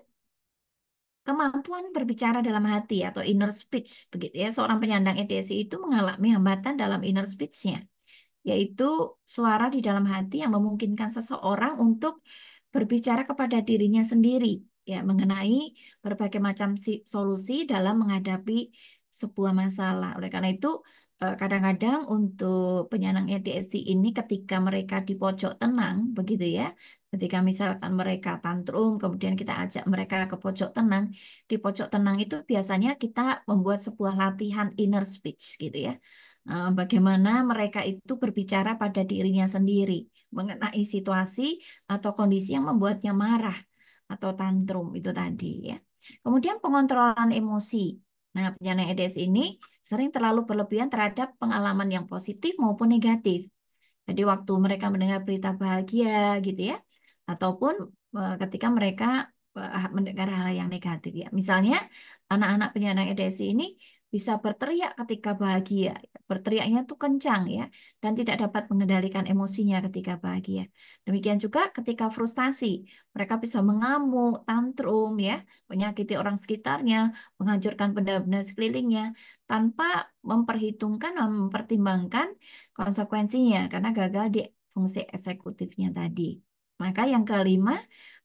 kemampuan berbicara dalam hati atau inner speech begitu ya. Seorang penyandang EDS itu mengalami hambatan dalam inner speech-nya, yaitu suara di dalam hati yang memungkinkan seseorang untuk berbicara kepada dirinya sendiri ya mengenai berbagai macam solusi dalam menghadapi sebuah masalah. Oleh karena itu kadang-kadang untuk penyandang ADHD ini ketika mereka di pojok tenang begitu ya, ketika misalkan mereka tantrum kemudian kita ajak mereka ke pojok tenang, di pojok tenang itu biasanya kita membuat sebuah latihan inner speech gitu ya. Bagaimana mereka itu berbicara pada dirinya sendiri mengenai situasi atau kondisi yang membuatnya marah atau tantrum itu tadi ya. Kemudian pengontrolan emosi. Nah, penyandang EDS ini sering terlalu berlebihan terhadap pengalaman yang positif maupun negatif. Jadi waktu mereka mendengar berita bahagia gitu ya, ataupun ketika mereka mendengar hal yang negatif ya. Misalnya anak-anak penyandang EDS ini bisa berteriak ketika bahagia, berteriaknya tuh kencang ya, dan tidak dapat mengendalikan emosinya ketika bahagia. Demikian juga ketika frustasi, mereka bisa mengamuk, tantrum ya, menyakiti orang sekitarnya, menghancurkan benda-benda sekelilingnya, tanpa memperhitungkan, mempertimbangkan konsekuensinya karena gagal di fungsi eksekutifnya tadi. Maka yang kelima,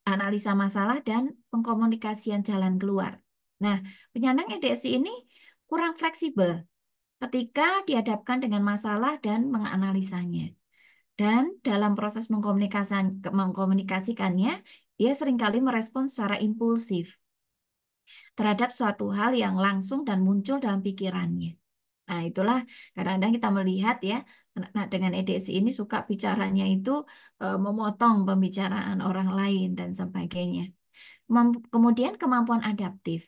analisa masalah dan pengkomunikasian jalan keluar. Nah, penyandang EDS ini kurang fleksibel ketika dihadapkan dengan masalah dan menganalisanya. Dan dalam proses mengkomunikasikannya, dia seringkali merespons secara impulsif terhadap suatu hal yang langsung dan muncul dalam pikirannya. Nah, itulah kadang-kadang kita melihat ya, anak dengan EDS ini suka bicaranya itu memotong pembicaraan orang lain dan sebagainya. Kemudian kemampuan adaptif.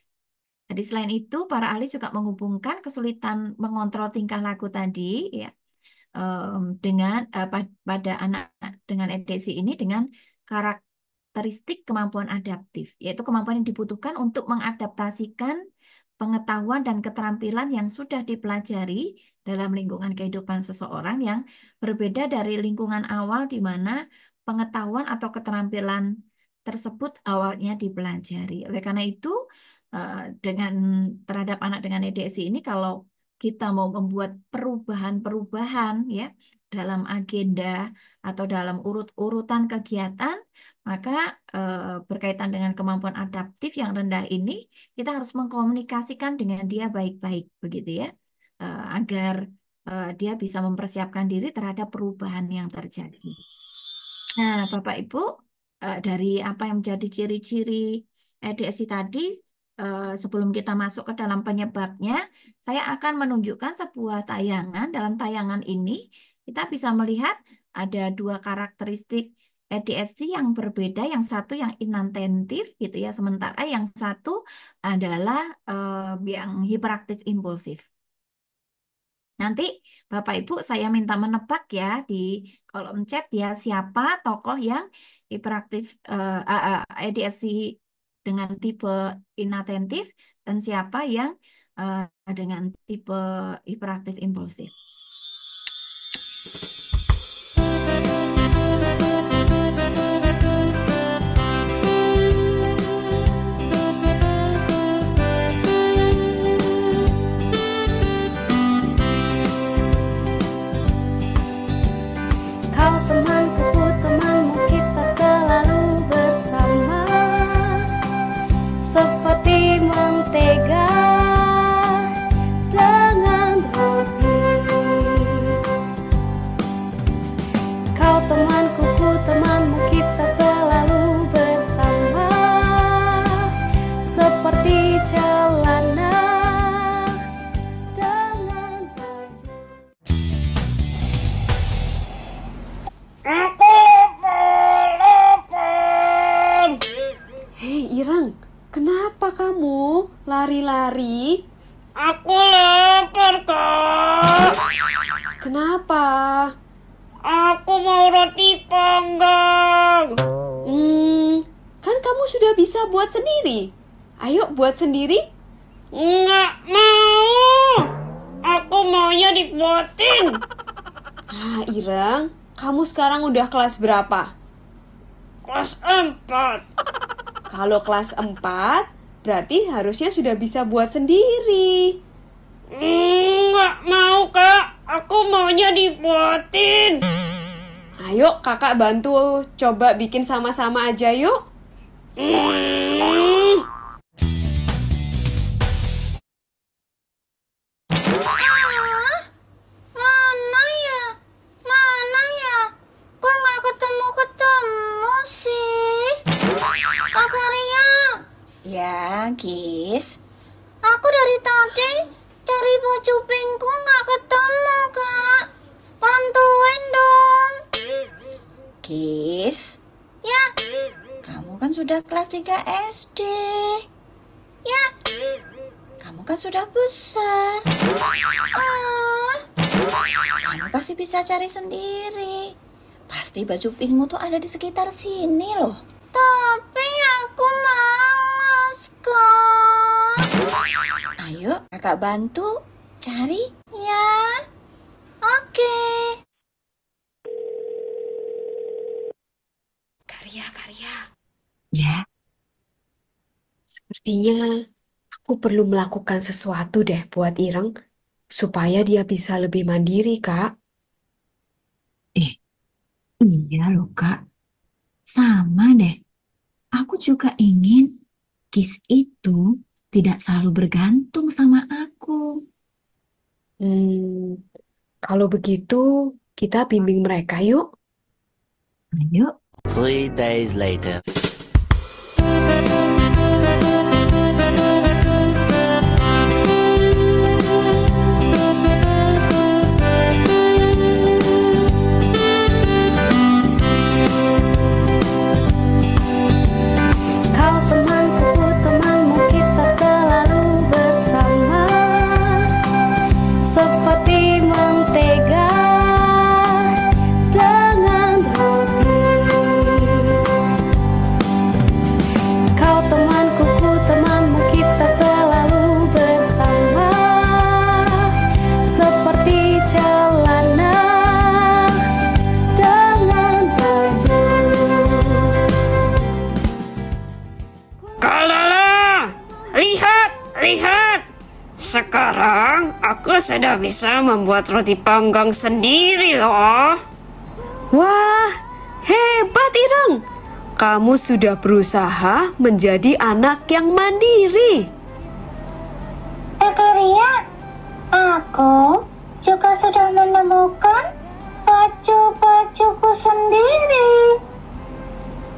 Jadi selain itu, para ahli juga menghubungkan kesulitan mengontrol tingkah laku tadi ya dengan pada anak dengan EDS ini dengan karakteristik kemampuan adaptif, yaitu kemampuan yang dibutuhkan untuk mengadaptasikan pengetahuan dan keterampilan yang sudah dipelajari dalam lingkungan kehidupan seseorang yang berbeda dari lingkungan awal di mana pengetahuan atau keterampilan tersebut awalnya dipelajari. Oleh karena itu, dengan terhadap anak dengan EDS ini, kalau kita mau membuat perubahan-perubahan ya dalam agenda atau dalam urut-urutan kegiatan, maka berkaitan dengan kemampuan adaptif yang rendah ini, kita harus mengkomunikasikan dengan dia baik-baik begitu ya, agar dia bisa mempersiapkan diri terhadap perubahan yang terjadi. Nah, Bapak Ibu, dari apa yang menjadi ciri-ciri EDS tadi, sebelum kita masuk ke dalam penyebabnya, saya akan menunjukkan sebuah tayangan. Dalam tayangan ini, kita bisa melihat ada dua karakteristik ADHD yang berbeda. Yang satu yang inattentif gitu ya, sementara yang satu adalah yang hiperaktif impulsif. Nanti Bapak Ibu saya minta menebak ya di kolom chat ya, siapa tokoh yang hiperaktif ADHD dengan tipe inatentif dan siapa yang dengan tipe hiperaktif impulsif. Kau temanku, ku temanmu, kita selalu bersama, seperti mentega dengan roti. Kau temanku, ku temanmu, kita selalu bersama, seperti celana dengan baju. Hei Irang, kenapa kamu lari-lari? panggang. Kan kamu sudah bisa buat sendiri. Ayo buat sendiri. Nggak mau. Aku maunya dibuatin. Ireng, kamu sekarang udah kelas berapa? Kelas 4. Kalau kelas 4, berarti harusnya sudah bisa buat sendiri. Nggak mau, Kak. Aku maunya dibuatin. Ayo, Kakak bantu coba bikin sama-sama aja yuk. Mana ya? Mana ya? Kok nggak ketemu-ketemu sih? Kak Karya. Ya, Kis. Aku dari tadi cari baju pinkku nggak ketemu, Kak. Bantuin dong. Kis. Ya, kamu kan sudah kelas 3 SD. Ya, kamu kan sudah besar. Kamu pasti bisa cari sendiri. Pasti baju pinkmu tuh ada di sekitar sini loh. Tapi aku malas, Kak. Ayo, kakak bantu cari ya. Oke. Karya. Ya, sepertinya aku perlu melakukan sesuatu deh buat Ireng supaya dia bisa lebih mandiri, Kak. Iya loh, Kak. Sama deh. Aku juga ingin Kis itu tidak selalu bergantung sama aku. Kalau begitu, kita bimbing mereka yuk. Ayo. 3 days later. Kau temanku, temanmu, kita selalu bersama, seperti mentega dengan roti. Kau temanku, temanmu, kita selalu bersama, seperti celana dengan baju. Kalala, lihat. Sekarang aku sudah bisa membuat roti panggang sendiri loh. Wah, hebat Ireng. Kamu sudah berusaha menjadi anak yang mandiri. Kak Karya, aku juga sudah menemukan baju-bajuku sendiri.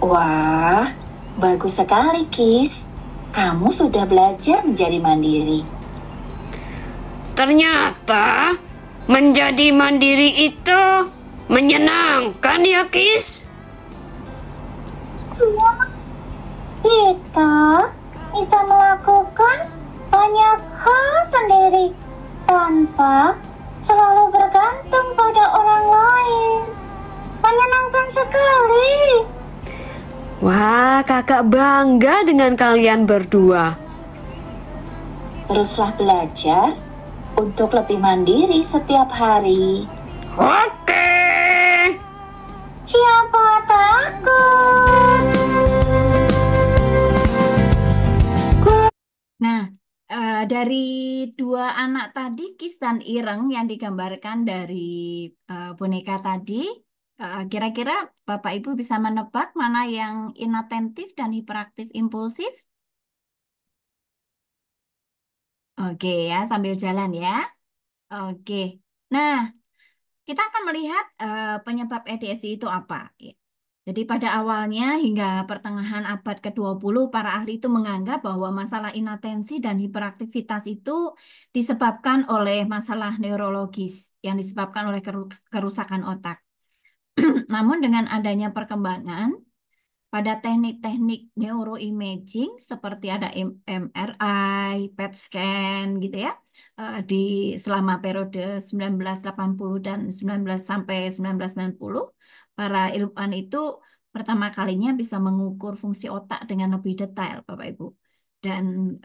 Wah, bagus sekali, Kis. Kamu sudah belajar menjadi mandiri. Ternyata menjadi mandiri itu menyenangkan ya, Kis? Kita bisa melakukan banyak hal sendiri tanpa selalu bergantung pada orang lain. Menyenangkan sekali. Wah, kakak bangga dengan kalian berdua. Teruslah belajar untuk lebih mandiri setiap hari. Oke. Siapa takut? Nah, dari dua anak tadi, Kis dan Ireng yang digambarkan dari boneka tadi, kira-kira Bapak Ibu bisa menebak mana yang inatentif dan hiperaktif impulsif? Oke ya, sambil jalan ya. Oke. Nah, kita akan melihat penyebab ADHD itu apa. Ya. Jadi pada awalnya hingga pertengahan abad ke-20, para ahli itu menganggap bahwa masalah inatensi dan hiperaktivitas itu disebabkan oleh masalah neurologis yang disebabkan oleh kerusakan otak. Namun dengan adanya perkembangan pada teknik-teknik neuroimaging seperti ada MRI, PET scan gitu ya, di selama periode 1980 dan 19 sampai 1990, para ilmuwan itu pertama kalinya bisa mengukur fungsi otak dengan lebih detail, Bapak Ibu, dan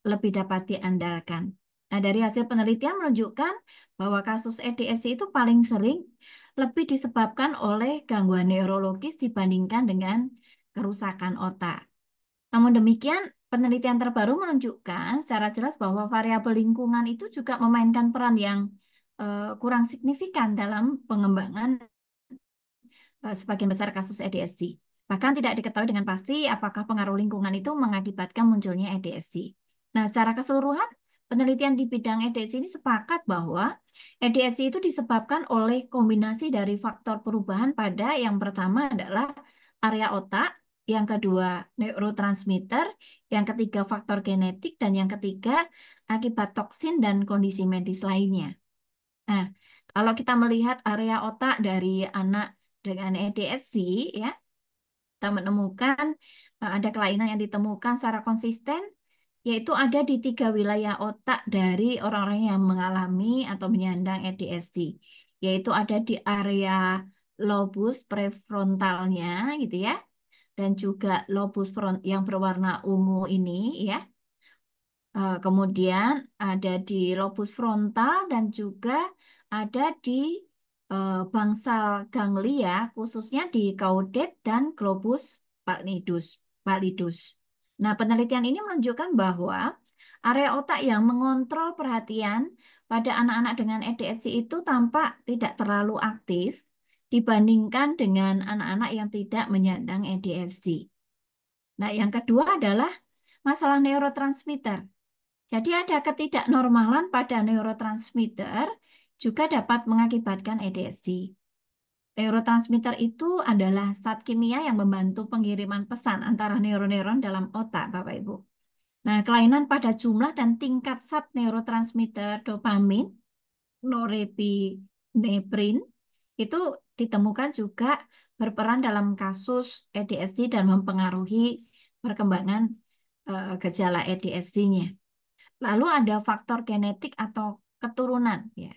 lebih dapat diandalkan. Nah, dari hasil penelitian menunjukkan bahwa kasus ADHD itu paling sering lebih disebabkan oleh gangguan neurologis dibandingkan dengan kerusakan otak. Namun demikian, penelitian terbaru menunjukkan secara jelas bahwa variabel lingkungan itu juga memainkan peran yang kurang signifikan dalam pengembangan sebagian besar kasus ADHD. Bahkan tidak diketahui dengan pasti apakah pengaruh lingkungan itu mengakibatkan munculnya ADHD. Nah, secara keseluruhan, penelitian di bidang ADHD ini sepakat bahwa ADHD itu disebabkan oleh kombinasi dari faktor perubahan pada yang pertama adalah area otak, yang kedua neurotransmitter, yang ketiga faktor genetik, dan yang ketiga akibat toksin dan kondisi medis lainnya. Nah, kalau kita melihat area otak dari anak dengan ADHD, ya, kita menemukan ada kelainan yang ditemukan secara konsisten, yaitu ada di 3 wilayah otak dari orang-orang yang mengalami atau menyandang ADHD, yaitu ada di area lobus prefrontalnya, gitu ya, dan juga lobus front yang berwarna ungu ini, ya. Kemudian ada di lobus frontal dan juga ada di bangsal ganglia, khususnya di caudate dan globus pallidus. Nah, penelitian ini menunjukkan bahwa area otak yang mengontrol perhatian pada anak-anak dengan ADHD itu tampak tidak terlalu aktif dibandingkan dengan anak-anak yang tidak menyandang ADHD. Nah, yang kedua adalah masalah neurotransmitter. Jadi ada ketidaknormalan pada neurotransmitter juga dapat mengakibatkan ADHD. Neurotransmitter itu adalah zat kimia yang membantu pengiriman pesan antara neuron-neuron dalam otak, Bapak Ibu. Nah, kelainan pada jumlah dan tingkat zat neurotransmitter dopamin, norepinephrine, itu ditemukan juga berperan dalam kasus ADHD dan mempengaruhi perkembangan gejala ADHD-nya. Lalu ada faktor genetik atau keturunan, ya.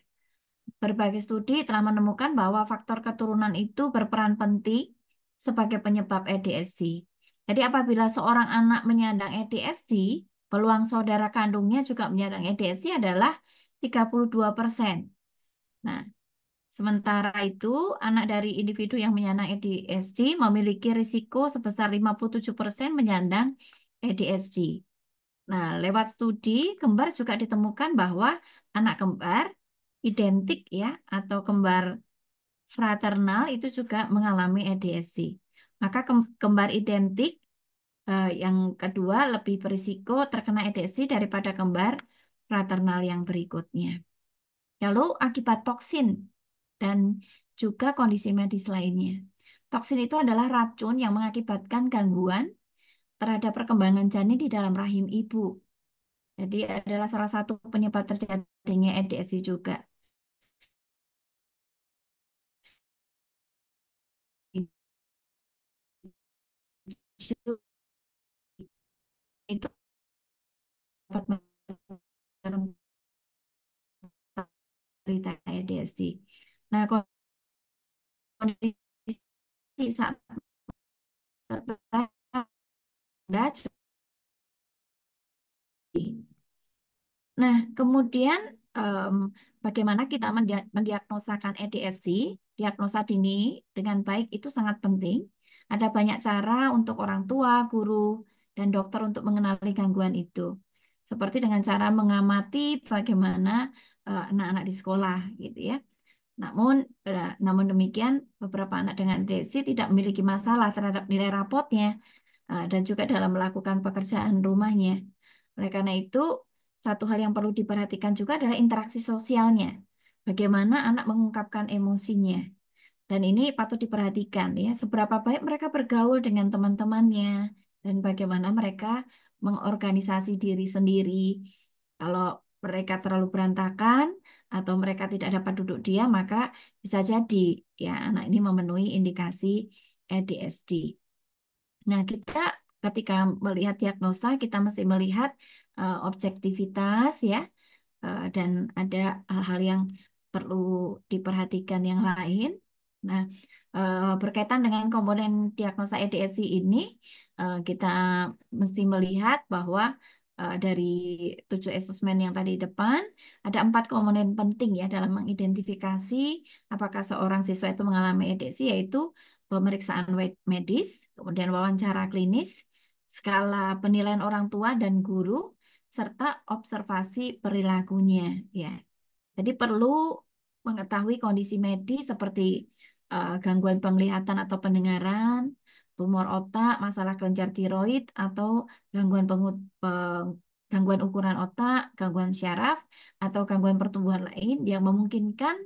Berbagai studi telah menemukan bahwa faktor keturunan itu berperan penting sebagai penyebab ADHD. Jadi apabila seorang anak menyandang ADHD, peluang saudara kandungnya juga menyandang ADHD adalah 32%. Nah, sementara itu anak dari individu yang menyandang ADHD memiliki risiko sebesar 57% menyandang ADHD. Nah, lewat studi kembar juga ditemukan bahwa anak kembar identik, ya, atau kembar fraternal itu juga mengalami ADHD. Maka kembar identik yang kedua lebih berisiko terkena ADHD daripada kembar fraternal yang berikutnya. Lalu akibat toksin dan juga kondisi medis lainnya. Toksin itu adalah racun yang mengakibatkan gangguan terhadap perkembangan janin di dalam rahim ibu. Jadi adalah salah satu penyebab terjadinya ADHD juga. Itu dapat menderita ADHD. Nah, kondisi saat terbatas. Nah, kemudian bagaimana kita mendiagnosakan ADHD? Diagnosa dini dengan baik itu sangat penting. Ada banyak cara untuk orang tua, guru, dan dokter untuk mengenali gangguan itu. Seperti dengan cara mengamati bagaimana anak-anak di sekolah, gitu ya. Namun demikian, beberapa anak dengan ADHD tidak memiliki masalah terhadap nilai rapotnya dan juga dalam melakukan pekerjaan rumahnya. Oleh karena itu, satu hal yang perlu diperhatikan juga adalah interaksi sosialnya. Bagaimana anak mengungkapkan emosinya. Dan ini patut diperhatikan, ya, seberapa baik mereka bergaul dengan teman-temannya dan bagaimana mereka mengorganisasi diri sendiri. Kalau mereka terlalu berantakan atau mereka tidak dapat duduk diam, maka bisa jadi, ya, anak ini memenuhi indikasi ADHD. Nah, kita ketika melihat diagnosa, kita mesti melihat objektivitas, ya, dan ada hal-hal yang perlu diperhatikan yang lain. Nah, berkaitan dengan komponen diagnosa ADHD ini, kita mesti melihat bahwa dari 7 asesmen yang tadi depan, ada 4 komponen penting ya dalam mengidentifikasi apakah seorang siswa itu mengalami ADHD, yaitu pemeriksaan medis, kemudian wawancara klinis, skala penilaian orang tua dan guru, serta observasi perilakunya ya. Jadi perlu mengetahui kondisi medis seperti gangguan penglihatan atau pendengaran, tumor otak, masalah kelenjar tiroid, atau gangguan gangguan ukuran otak, gangguan syaraf, atau gangguan pertumbuhan lain yang memungkinkan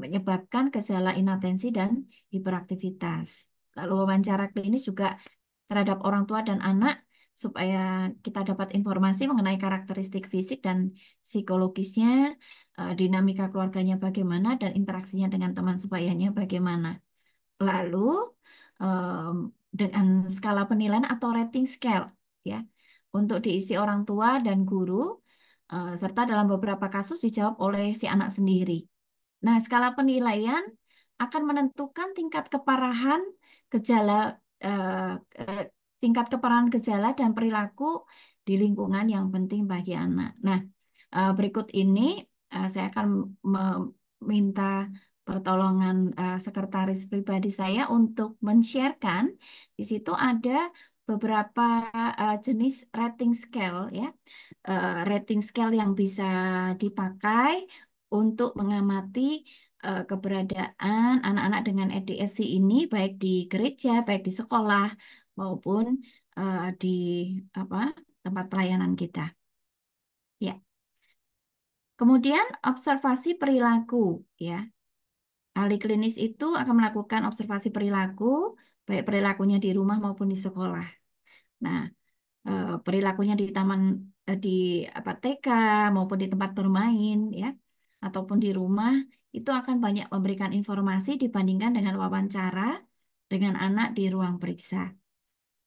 menyebabkan gejala inatensi dan hiperaktivitas. Lalu wawancara klinis juga terhadap orang tua dan anak supaya kita dapat informasi mengenai karakteristik fisik dan psikologisnya, dinamika keluarganya bagaimana, dan interaksinya dengan teman sebayanya bagaimana. Lalu dengan skala penilaian atau rating scale ya untuk diisi orang tua dan guru, serta dalam beberapa kasus dijawab oleh si anak sendiri. Nah, skala penilaian akan menentukan tingkat keparahan gejala gejala dan perilaku di lingkungan yang penting bagi anak. Nah, berikut ini saya akan meminta pertolongan sekretaris pribadi saya untuk men-sharekan. Di situ ada beberapa jenis rating scale ya. Rating scale yang bisa dipakai untuk mengamati keberadaan anak-anak dengan ADHD ini baik di gereja, baik di sekolah maupun di tempat pelayanan kita. Ya. Kemudian observasi perilaku ya. Ahli klinis itu akan melakukan observasi perilaku baik perilakunya di rumah maupun di sekolah. Nah, perilakunya di taman di TK maupun di tempat bermain ya ataupun di rumah itu akan banyak memberikan informasi dibandingkan dengan wawancara dengan anak di ruang periksa.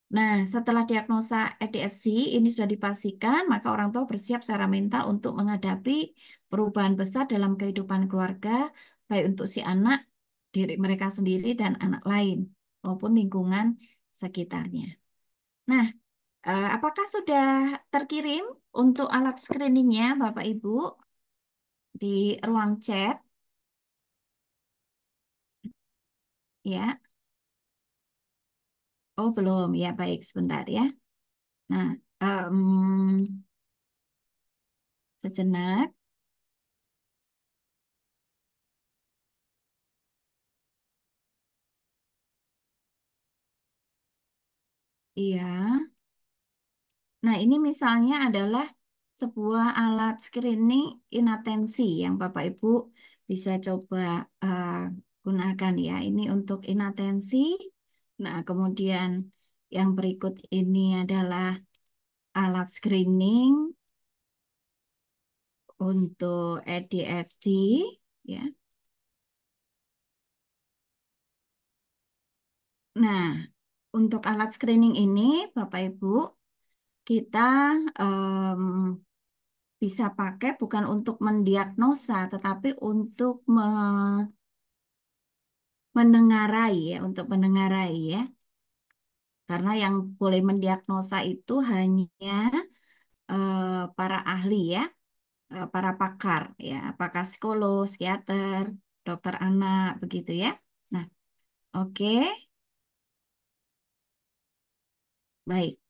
Nah, setelah diagnosa ADHD ini sudah dipastikan, maka orang tua bersiap secara mental untuk menghadapi perubahan besar dalam kehidupan keluarga, baik untuk si anak, diri mereka sendiri, dan anak lain, maupun lingkungan sekitarnya. Nah, apakah sudah terkirim untuk alat screeningnya, Bapak Ibu, di ruang chat? Ya. Oh, belum. Ya, baik. Sebentar ya. Nah, sejenak. Iya. Nah, ini misalnya adalah sebuah alat screening inatensi yang Bapak Ibu bisa coba gunakan ya. Ini untuk inatensi. Nah, kemudian yang berikut ini adalah alat screening untuk ADHD ya. Nah, untuk alat screening ini Bapak Ibu kita bisa pakai bukan untuk mendiagnosa tetapi untuk mendengarai ya, untuk mendengarai ya. Karena yang boleh mendiagnosa itu hanya para ahli ya, para pakar ya, apakah psikolog, psikiater, dokter anak begitu ya. Nah, oke. Baik.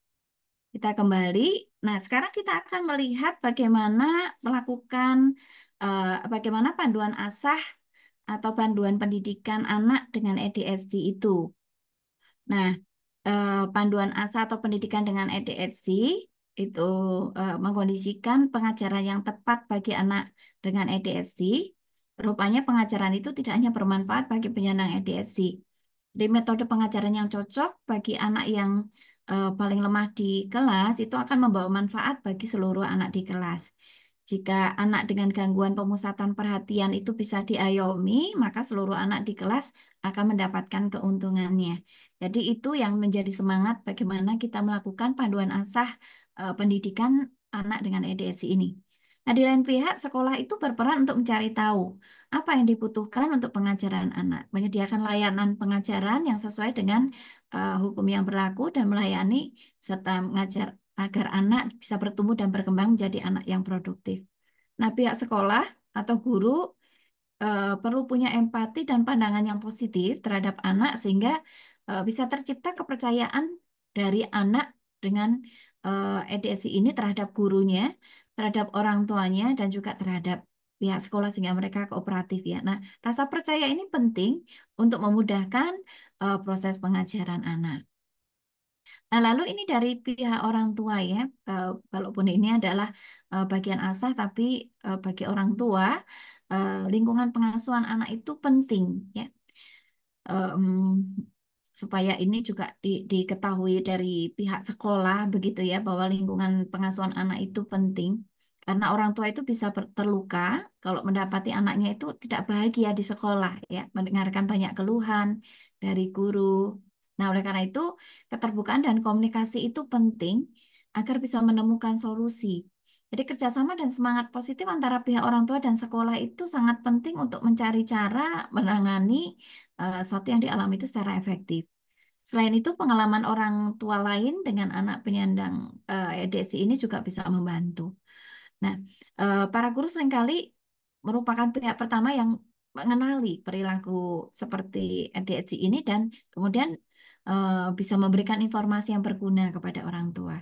Kita kembali. Nah, sekarang kita akan melihat bagaimana melakukan bagaimana panduan asah atau panduan pendidikan anak dengan ADHD itu. Nah, panduan asah atau pendidikan dengan ADHD itu mengkondisikan pengajaran yang tepat bagi anak dengan ADHD. Rupanya pengajaran itu tidak hanya bermanfaat bagi penyandang ADHD. Jadi metode pengajaran yang cocok bagi anak yang paling lemah di kelas itu akan membawa manfaat bagi seluruh anak di kelas. Jika anak dengan gangguan pemusatan perhatian itu bisa diayomi, maka seluruh anak di kelas akan mendapatkan keuntungannya. Jadi itu yang menjadi semangat bagaimana kita melakukan panduan asah pendidikan anak dengan ADHD ini. Nah, di lain pihak, sekolah itu berperan untuk mencari tahu apa yang dibutuhkan untuk pengajaran anak, menyediakan layanan pengajaran yang sesuai dengan hukum yang berlaku dan melayani serta mengajar agar anak bisa bertumbuh dan berkembang menjadi anak yang produktif. Nah, pihak sekolah atau guru perlu punya empati dan pandangan yang positif terhadap anak sehingga bisa tercipta kepercayaan dari anak dengan EDSI ini terhadap gurunya, terhadap orang tuanya, dan juga terhadap pihak sekolah sehingga mereka kooperatif ya. Nah, rasa percaya ini penting untuk memudahkan proses pengajaran anak. Nah, lalu ini dari pihak orang tua ya, walaupun ini adalah bagian asah, tapi bagi orang tua, lingkungan pengasuhan anak itu penting ya. Em, supaya ini juga diketahui dari pihak sekolah begitu ya, bahwa lingkungan pengasuhan anak itu penting. Karena orang tua itu bisa terluka kalau mendapati anaknya itu tidak bahagia di sekolah ya, mendengarkan banyak keluhan dari guru. Nah, oleh karena itu, keterbukaan dan komunikasi itu penting agar bisa menemukan solusi. Jadi kerjasama dan semangat positif antara pihak orang tua dan sekolah itu sangat penting untuk mencari cara menangani sesuatu yang dialami itu secara efektif. Selain itu, pengalaman orang tua lain dengan anak penyandang EDSI ini juga bisa membantu. Nah, para guru seringkali merupakan pihak pertama yang mengenali perilaku seperti EDSI ini dan kemudian bisa memberikan informasi yang berguna kepada orang tua.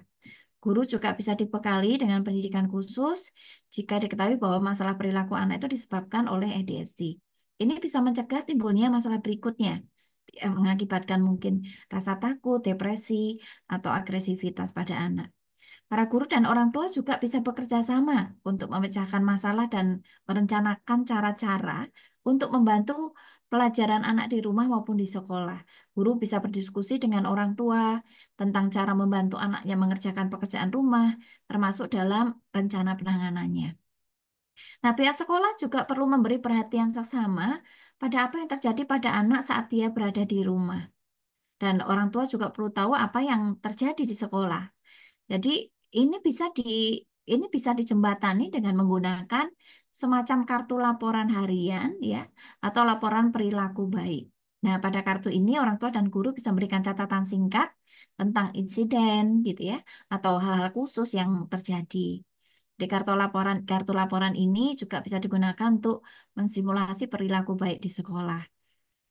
Guru juga bisa dibekali dengan pendidikan khusus jika diketahui bahwa masalah perilaku anak itu disebabkan oleh ADHD. Ini bisa mencegah timbulnya masalah berikutnya, yang mengakibatkan mungkin rasa takut, depresi, atau agresivitas pada anak. Para guru dan orang tua juga bisa bekerja sama untuk memecahkan masalah dan merencanakan cara-cara untuk membantu pelajaran anak di rumah maupun di sekolah. Guru bisa berdiskusi dengan orang tua tentang cara membantu anaknya mengerjakan pekerjaan rumah, termasuk dalam rencana penanganannya. Nah, pihak sekolah juga perlu memberi perhatian seksama pada apa yang terjadi pada anak saat dia berada di rumah. Dan orang tua juga perlu tahu apa yang terjadi di sekolah. Jadi ini bisa ini bisa dijembatani dengan menggunakan semacam kartu laporan harian ya atau laporan perilaku baik. Nah, pada kartu ini orang tua dan guru bisa memberikan catatan singkat tentang insiden gitu ya atau hal-hal khusus yang terjadi. Di kartu laporan ini juga bisa digunakan untuk mensimulasi perilaku baik di sekolah.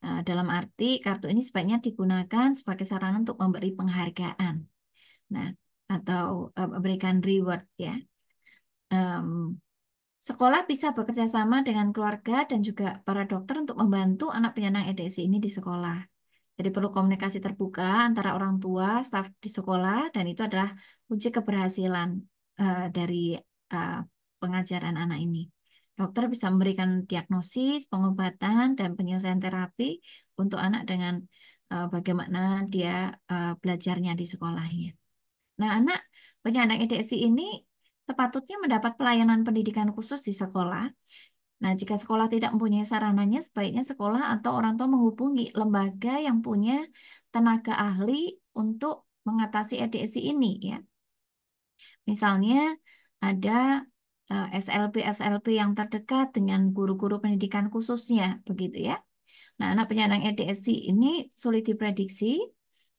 Nah, dalam arti kartu ini sebaiknya digunakan sebagai sarana untuk memberi penghargaan. Nah, atau memberikan reward ya. Em, Sekolah bisa bekerja sama dengan keluarga dan juga para dokter untuk membantu anak penyandang EDSI ini di sekolah. Jadi perlu komunikasi terbuka antara orang tua, staf di sekolah, dan itu adalah kunci keberhasilan dari eh, pengajaran anak ini. Dokter bisa memberikan diagnosis, pengobatan, dan penyelesaian terapi untuk anak dengan bagaimana dia belajarnya di sekolahnya. Nah, anak penyandang EDSI ini sepatutnya mendapat pelayanan pendidikan khusus di sekolah. Nah, jika sekolah tidak mempunyai sarananya, sebaiknya sekolah atau orang tua menghubungi lembaga yang punya tenaga ahli untuk mengatasi EDSI ini, ya. Misalnya ada SLP-SLP yang terdekat dengan guru-guru pendidikan khususnya, begitu ya. Nah, anak penyandang EDSI ini sulit diprediksi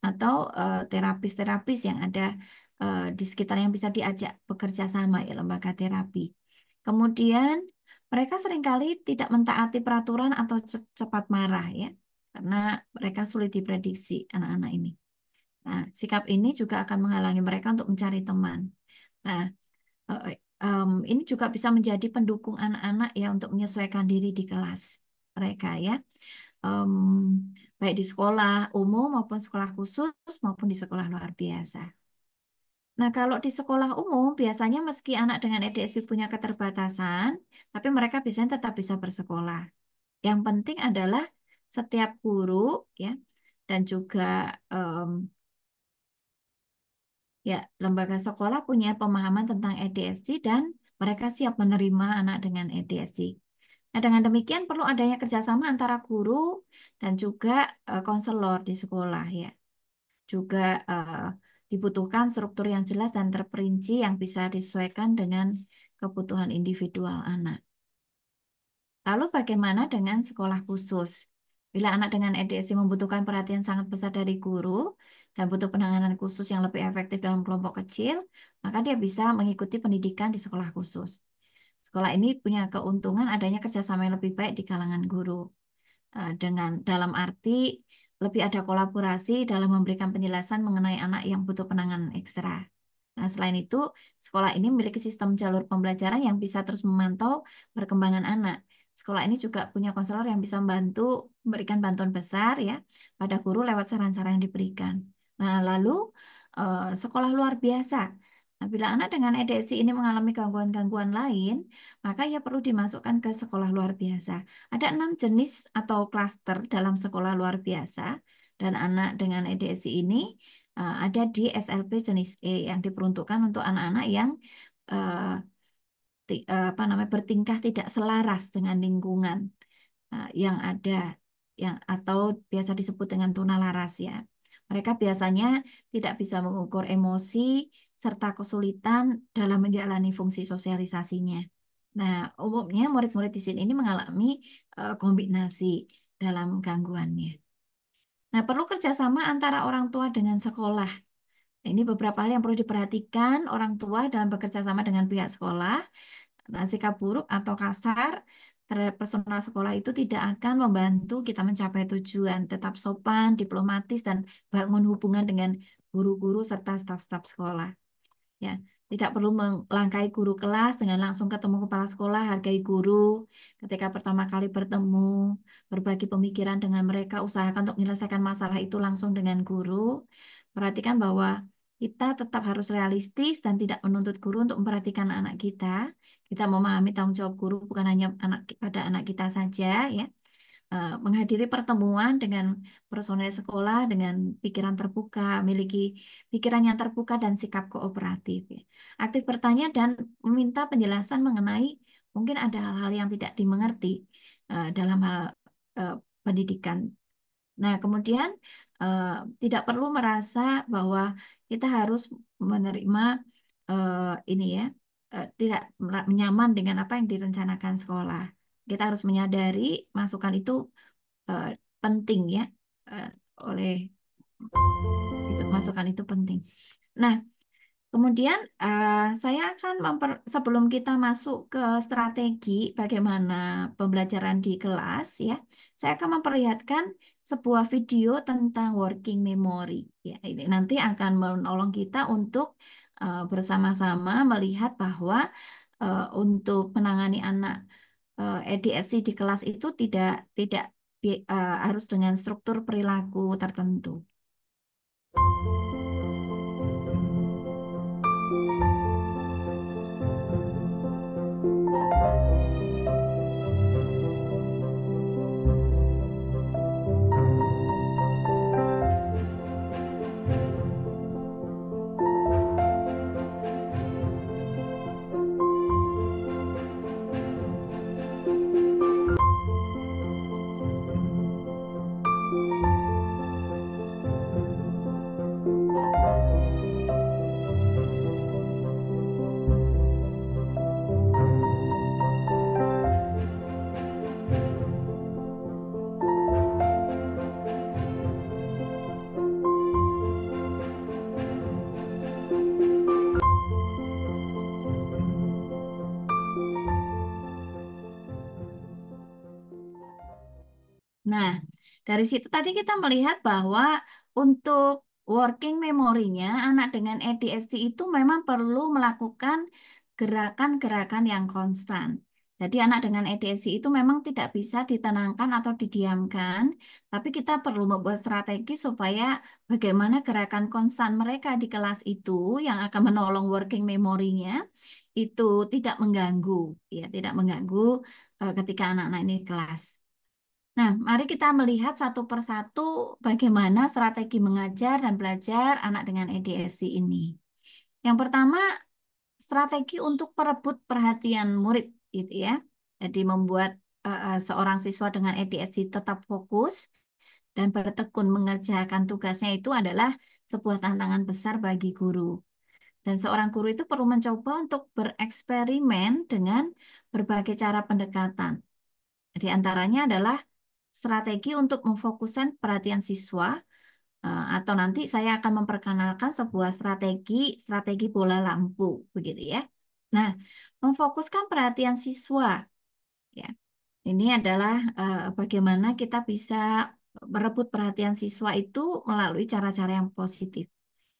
atau terapis-terapis yang ada di sekitar yang bisa diajak bekerja sama ya lembaga terapi. Kemudian mereka seringkali tidak mentaati peraturan atau cepat marah ya, karena mereka sulit diprediksi anak-anak ini. Nah, sikap ini juga akan menghalangi mereka untuk mencari teman. Nah, ini juga bisa menjadi pendukung anak-anak ya untuk menyesuaikan diri di kelas mereka ya. Baik di sekolah umum maupun sekolah khusus maupun di sekolah luar biasa. Nah, kalau di sekolah umum biasanya meski anak dengan EDSI punya keterbatasan, tapi mereka biasanya tetap bisa bersekolah. Yang penting adalah setiap guru ya dan juga ya lembaga sekolah punya pemahaman tentang EDSI dan mereka siap menerima anak dengan EDSI. Nah, dengan demikian perlu adanya kerjasama antara guru dan juga konselor di sekolah ya. Juga dibutuhkan struktur yang jelas dan terperinci yang bisa disesuaikan dengan kebutuhan individual anak. Lalu bagaimana dengan sekolah khusus? Bila anak dengan ADHD membutuhkan perhatian sangat besar dari guru dan butuh penanganan khusus yang lebih efektif dalam kelompok kecil, maka dia bisa mengikuti pendidikan di sekolah khusus. Sekolah ini punya keuntungan adanya kerjasama yang lebih baik di kalangan guru. Dengan dalam arti lebih ada kolaborasi dalam memberikan penjelasan mengenai anak yang butuh penanganan ekstra. Nah, selain itu, sekolah ini memiliki sistem jalur pembelajaran yang bisa terus memantau perkembangan anak. Sekolah ini juga punya konselor yang bisa membantu memberikan bantuan besar ya pada guru lewat saran-saran yang diberikan. Nah, lalu sekolah luar biasa. Nah, bila anak dengan ADHD ini mengalami gangguan-gangguan lain, maka ia perlu dimasukkan ke sekolah luar biasa. Ada 6 jenis atau klaster dalam sekolah luar biasa, dan anak dengan ADHD ini ada di SLP jenis E yang diperuntukkan untuk anak-anak yang bertingkah tidak selaras dengan lingkungan yang ada, atau biasa disebut dengan tunalaras ya. Mereka biasanya tidak bisa mengukur emosi serta kesulitan dalam menjalani fungsi sosialisasinya. Nah, umumnya murid-murid di sini ini mengalami kombinasi dalam gangguannya. Nah, perlu kerjasama antara orang tua dengan sekolah. Ini beberapa hal yang perlu diperhatikan orang tua dalam bekerja sama dengan pihak sekolah. Nah, sikap buruk atau kasar terhadap personal sekolah itu tidak akan membantu kita mencapai tujuan. Tetap sopan, diplomatis, dan bangun hubungan dengan guru-guru serta staf-staf sekolah. Ya, tidak perlu melangkahi guru kelas dengan langsung ketemu kepala sekolah, hargai guru. Ketika pertama kali bertemu, berbagi pemikiran dengan mereka, usahakan untuk menyelesaikan masalah itu langsung dengan guru. Perhatikan bahwa kita tetap harus realistis dan tidak menuntut guru untuk memperhatikan anak kita. Kita memahami tanggung jawab guru bukan hanya pada anak kita saja, ya. Menghadiri pertemuan dengan personel sekolah dengan pikiran terbuka, memiliki pikiran yang terbuka dan sikap kooperatif. Ya. Aktif bertanya dan meminta penjelasan mengenai mungkin ada hal-hal yang tidak dimengerti dalam hal pendidikan. Nah, kemudian tidak perlu merasa bahwa kita harus menerima ini ya, tidak nyaman dengan apa yang direncanakan sekolah. Kita harus menyadari masukan itu penting ya, oleh itu masukan itu penting. Nah, kemudian saya akan sebelum kita masuk ke strategi bagaimana pembelajaran di kelas ya, saya akan memperlihatkan sebuah video tentang working memory. Ya, ini nanti akan menolong kita untuk bersama-sama melihat bahwa untuk menangani anak ADHD di kelas itu tidak harus dengan struktur perilaku tertentu. Nah, dari situ tadi kita melihat bahwa untuk working memory-nya anak dengan ADHD itu memang perlu melakukan gerakan-gerakan yang konstan. Jadi anak dengan ADHD itu memang tidak bisa ditenangkan atau didiamkan, tapi kita perlu membuat strategi supaya bagaimana gerakan konstan mereka di kelas itu yang akan menolong working memory-nya itu tidak mengganggu, ya, tidak mengganggu ketika anak-anak ini kelas. Nah, mari kita melihat satu persatu bagaimana strategi mengajar dan belajar anak dengan ADHD ini. Yang pertama, strategi untuk perebut perhatian murid, gitu ya. Jadi membuat seorang siswa dengan ADHD tetap fokus dan bertekun mengerjakan tugasnya itu adalah sebuah tantangan besar bagi guru. Dan seorang guru itu perlu mencoba untuk bereksperimen dengan berbagai cara pendekatan. Di antaranya adalah strategi untuk memfokuskan perhatian siswa, atau nanti saya akan memperkenalkan sebuah strategi bola lampu, begitu ya. Nah, memfokuskan perhatian siswa, ya. Ini adalah bagaimana kita bisa merebut perhatian siswa itu melalui cara-cara yang positif.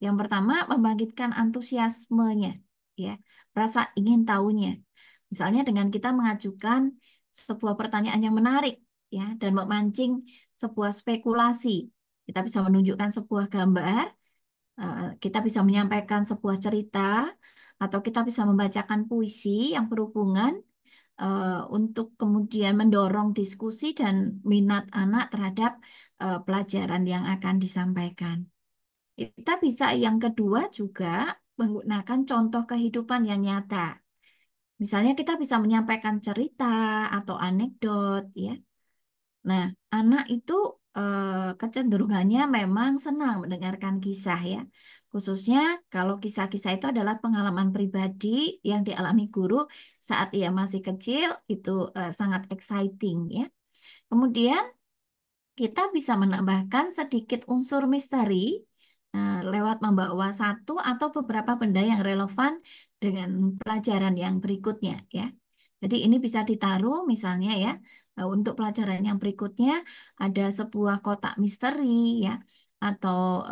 Yang pertama, membangkitkan antusiasmenya, ya, rasa ingin tahunya. Misalnya dengan kita mengajukan sebuah pertanyaan yang menarik, ya, dan memancing sebuah spekulasi. Kita bisa menunjukkan sebuah gambar, kita bisa menyampaikan sebuah cerita, atau kita bisa membacakan puisi yang berhubungan untuk kemudian mendorong diskusi dan minat anak terhadap pelajaran yang akan disampaikan. Kita bisa yang kedua juga menggunakan contoh kehidupan yang nyata. Misalnya kita bisa menyampaikan cerita atau anekdot, ya. Nah, anak itu kecenderungannya memang senang mendengarkan kisah, ya. Khususnya kalau kisah-kisah itu adalah pengalaman pribadi yang dialami guru saat ia masih kecil, itu sangat exciting, ya. Kemudian kita bisa menambahkan sedikit unsur misteri lewat membawa satu atau beberapa benda yang relevan dengan pelajaran yang berikutnya, ya. Jadi ini bisa ditaruh misalnya, ya, untuk pelajaran yang berikutnya ada sebuah kotak misteri, ya, atau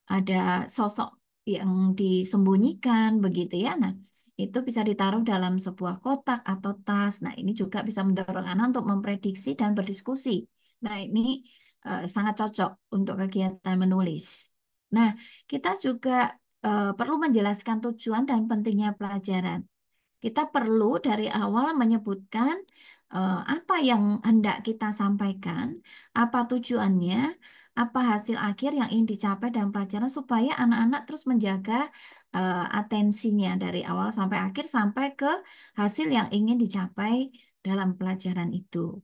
ada sosok yang disembunyikan begitu, ya. Nah, itu bisa ditaruh dalam sebuah kotak atau tas. Nah, ini juga bisa mendorong anak untuk memprediksi dan berdiskusi. Nah, ini sangat cocok untuk kegiatan menulis. Nah, kita juga perlu menjelaskan tujuan dan pentingnya pelajaran. Kita perlu dari awal menyebutkan apa yang hendak kita sampaikan, apa tujuannya, apa hasil akhir yang ingin dicapai dalam pelajaran supaya anak-anak terus menjaga atensinya dari awal sampai akhir sampai ke hasil yang ingin dicapai dalam pelajaran itu.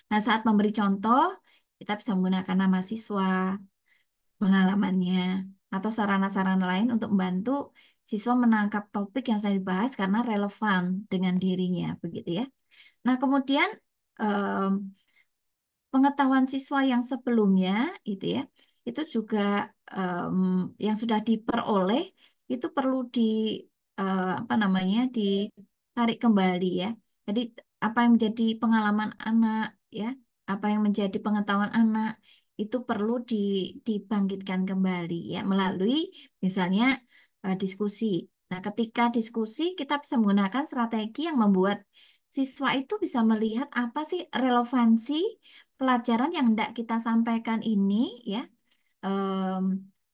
Nah, saat memberi contoh, kita bisa menggunakan nama siswa, pengalamannya, atau sarana-sarana lain untuk membantu siswa menangkap topik yang sedang dibahas karena relevan dengan dirinya, begitu ya. Nah, kemudian pengetahuan siswa yang sebelumnya, itu ya, itu juga yang sudah diperoleh itu perlu apa namanya, ditarik kembali, ya. Jadi apa yang menjadi pengalaman anak, ya, apa yang menjadi pengetahuan anak itu perlu dibangkitkan kembali, ya, melalui misalnya diskusi. Nah, ketika diskusi kita bisa menggunakan strategi yang membuat siswa itu bisa melihat apa sih relevansi pelajaran yang hendak kita sampaikan ini, ya,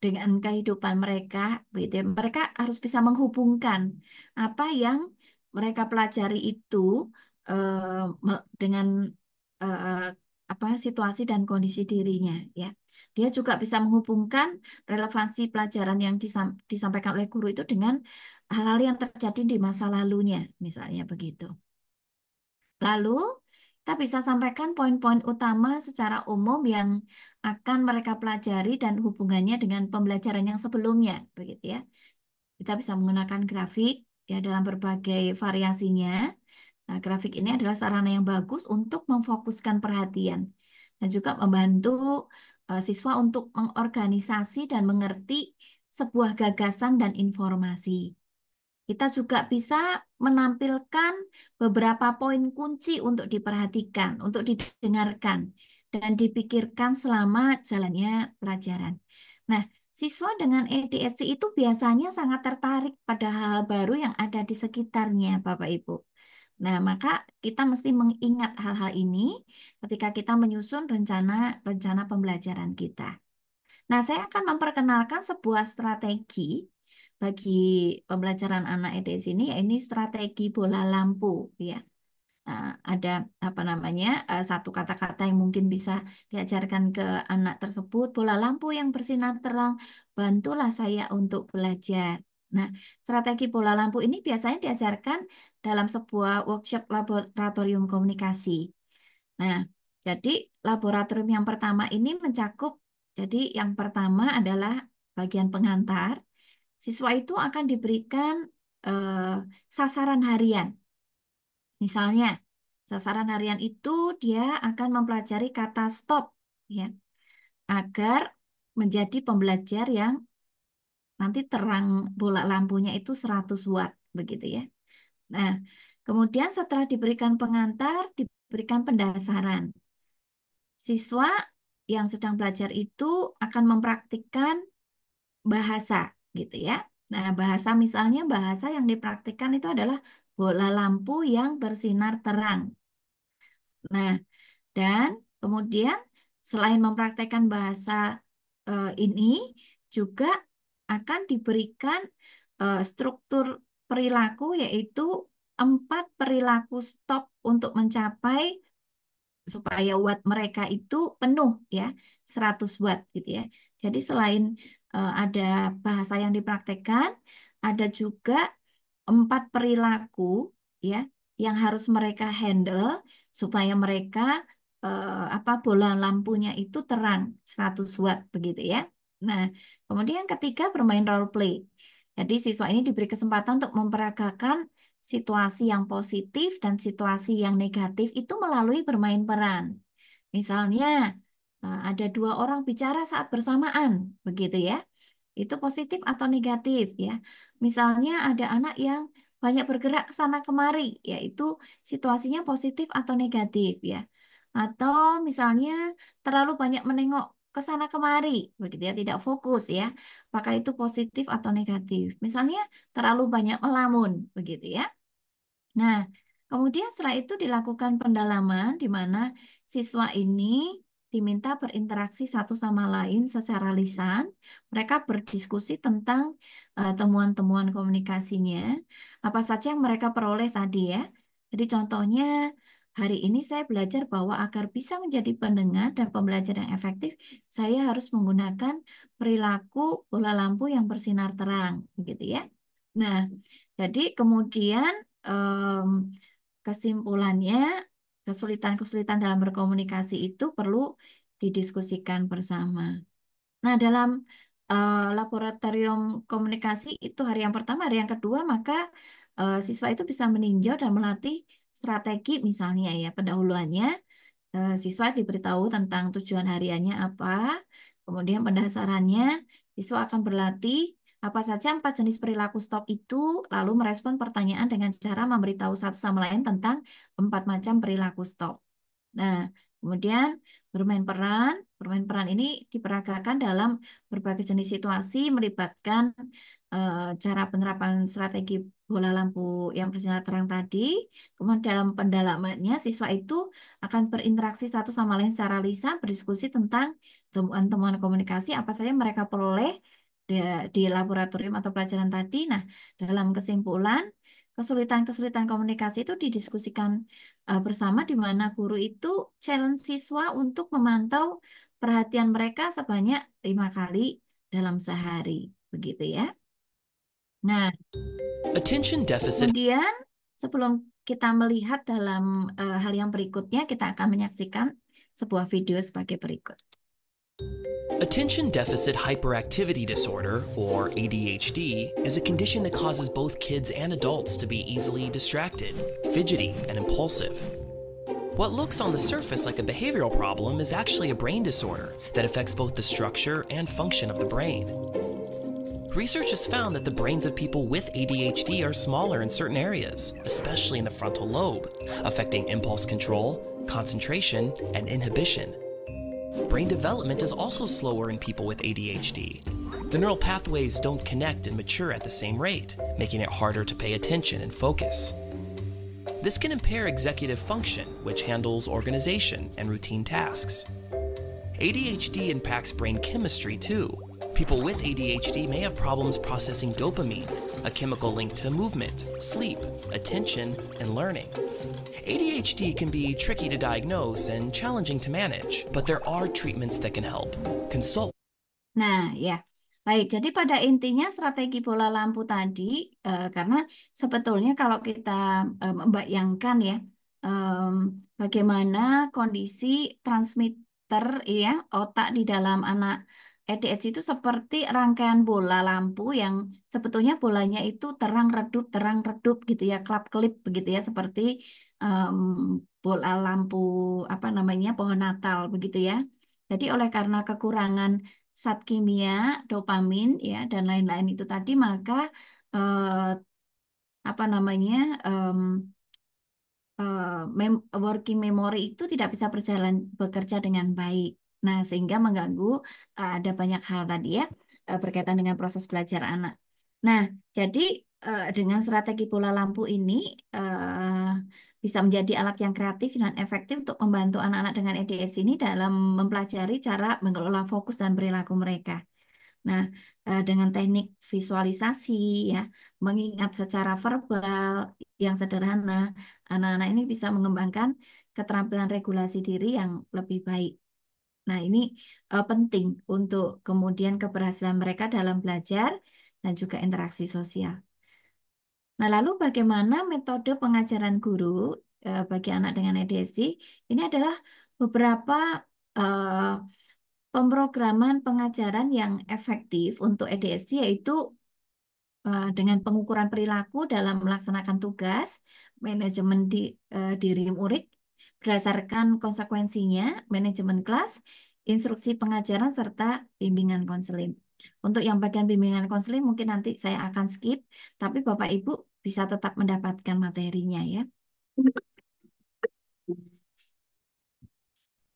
dengan kehidupan mereka, gitu ya. Mereka harus bisa menghubungkan apa yang mereka pelajari itu dengan apa situasi dan kondisi dirinya, ya. Dia juga bisa menghubungkan relevansi pelajaran yang disampaikan oleh guru itu dengan hal-hal yang terjadi di masa lalunya, misalnya begitu. Lalu, kita bisa sampaikan poin-poin utama secara umum yang akan mereka pelajari dan hubungannya dengan pembelajaran yang sebelumnya, begitu ya. Kita bisa menggunakan grafik, ya, dalam berbagai variasinya. Nah, grafik ini adalah sarana yang bagus untuk memfokuskan perhatian dan juga membantu siswa untuk mengorganisasi dan mengerti sebuah gagasan dan informasi. Kita juga bisa menampilkan beberapa poin kunci untuk diperhatikan, untuk didengarkan, dan dipikirkan selama jalannya pelajaran. Nah, siswa dengan ADHD itu biasanya sangat tertarik pada hal baru yang ada di sekitarnya, Bapak Ibu. Nah, maka kita mesti mengingat hal-hal ini ketika kita menyusun rencana pembelajaran kita. Nah, saya akan memperkenalkan sebuah strategi bagi pembelajaran anak EDS ini, ya, ini strategi bola lampu, ya. Nah, ada apa namanya satu kata-kata yang mungkin bisa diajarkan ke anak tersebut, bola lampu yang bersinar terang, bantulah saya untuk belajar. Nah, strategi bola lampu ini biasanya diajarkan dalam sebuah workshop laboratorium komunikasi. Nah, jadi laboratorium yang pertama ini mencakup, jadi yang pertama adalah bagian pengantar. siswa itu akan diberikan sasaran harian. Misalnya, sasaran harian itu dia akan mempelajari kata stop, ya, agar menjadi pembelajar yang nanti terang bola lampunya itu 100 watt, begitu ya. Nah, kemudian setelah diberikan pengantar, diberikan pendasaran. Siswa yang sedang belajar itu akan mempraktikkan bahasa, gitu ya. Nah, bahasa misalnya bahasa yang dipraktikkan itu adalah bola lampu yang bersinar terang. Nah, dan kemudian selain mempraktekkan bahasa ini juga akan diberikan struktur perilaku, yaitu 4 perilaku stop untuk mencapai supaya watt mereka itu penuh ya, 100 watt gitu ya. Jadi selain ada bahasa yang dipraktekkan, ada juga 4 perilaku ya yang harus mereka handle supaya mereka bola lampunya itu terang 100 watt begitu ya. Nah, kemudian ketiga bermain role play. Jadi siswa ini diberi kesempatan untuk memperagakan situasi yang positif dan situasi yang negatif itu melalui bermain peran. Misalnya, ada 2 orang bicara saat bersamaan, begitu ya. Itu positif atau negatif ya. Misalnya ada anak yang banyak bergerak ke sana kemari, yaitu situasinya positif atau negatif ya. Atau misalnya terlalu banyak menengok ke sana kemari, begitu ya, tidak fokus ya. Apakah itu positif atau negatif? Misalnya terlalu banyak melamun, begitu ya. Nah, kemudian setelah itu dilakukan pendalaman di mana siswa ini diminta berinteraksi satu sama lain secara lisan. Mereka berdiskusi tentang temuan-temuan komunikasinya, apa saja yang mereka peroleh tadi ya. Jadi contohnya, hari ini saya belajar bahwa agar bisa menjadi pendengar dan pembelajar yang efektif, saya harus menggunakan perilaku bola lampu yang bersinar terang, begitu ya. Nah, jadi kemudian kesimpulannya, kesulitan-kesulitan dalam berkomunikasi itu perlu didiskusikan bersama. Nah, dalam laboratorium komunikasi itu hari yang pertama, hari yang kedua, maka siswa itu bisa meninjau dan melatih strategi misalnya ya, pendahuluannya. Siswa diberitahu tentang tujuan hariannya apa, kemudian pendasarannya, siswa akan berlatih apa saja 4 jenis perilaku stop itu, lalu merespon pertanyaan dengan cara memberitahu satu sama lain tentang 4 macam perilaku stop. Nah, kemudian bermain peran. Bermain peran ini diperagakan dalam berbagai jenis situasi, melibatkan cara penerapan strategi bola lampu yang bersinar terang tadi. Kemudian dalam pendalamannya, siswa itu akan berinteraksi satu sama lain secara lisan, berdiskusi tentang temuan-temuan komunikasi, apa saja yang mereka peroleh di laboratorium atau pelajaran tadi. Nah, dalam kesimpulan, kesulitan-kesulitan komunikasi itu didiskusikan bersama di mana guru itu challenge siswa untuk memantau perhatian mereka sebanyak 5 kali dalam sehari, begitu ya. Nah, Attention deficit. kemudian sebelum kita melihat dalam hal yang berikutnya, kita akan menyaksikan sebuah video sebagai berikut. Attention Deficit Hyperactivity Disorder, or ADHD, is a condition that causes both kids and adults to be easily distracted, fidgety, and impulsive. What looks on the surface like a behavioral problem is actually a brain disorder that affects both the structure and function of the brain. Research has found that the brains of people with ADHD are smaller in certain areas, especially in the frontal lobe, affecting impulse control, concentration, and inhibition. Brain development is also slower in people with ADHD. The neural pathways don't connect and mature at the same rate, making it harder to pay attention and focus. This can impair executive function, which handles organization and routine tasks. ADHD impacts brain chemistry too. People with ADHD may have problems processing dopamine, a chemical linked to movement, sleep, attention, and learning. ADHD can be tricky to diagnose and challenging to manage, but there are treatments that can help. Consult. Nah, ya. Baik, jadi pada intinya strategi bola lampu tadi, karena sebetulnya kalau kita membayangkan ya, bagaimana kondisi transmitter ya, otak di dalam anak ADHD itu seperti rangkaian bola lampu yang sebetulnya bolanya itu terang redup gitu ya, kelap-kelip begitu ya, seperti em, bola lampu apa namanya pohon Natal begitu ya. Jadi oleh karena kekurangan zat kimia, dopamin ya dan lain-lain itu tadi, maka eh, apa namanya eh, working memory itu tidak bisa bekerja dengan baik. Nah, sehingga mengganggu ada banyak hal tadi ya berkaitan dengan proses belajar anak. Nah, jadi dengan strategi bola lampu ini bisa menjadi alat yang kreatif dan efektif untuk membantu anak-anak dengan ADHD ini dalam mempelajari cara mengelola fokus dan perilaku mereka. Nah, dengan teknik visualisasi ya, mengingat secara verbal yang sederhana, anak-anak ini bisa mengembangkan keterampilan regulasi diri yang lebih baik. Nah, ini penting untuk kemudian keberhasilan mereka dalam belajar dan juga interaksi sosial. Nah, lalu bagaimana metode pengajaran guru bagi anak dengan ADHD? Ini adalah beberapa eh, pemrograman pengajaran yang efektif untuk ADHD, yaitu dengan pengukuran perilaku dalam melaksanakan tugas, manajemen diri murid, berdasarkan konsekuensinya, manajemen kelas, instruksi pengajaran, serta bimbingan konseling. Untuk yang bagian bimbingan konseling mungkin nanti saya akan skip, tapi Bapak Ibu bisa tetap mendapatkan materinya ya.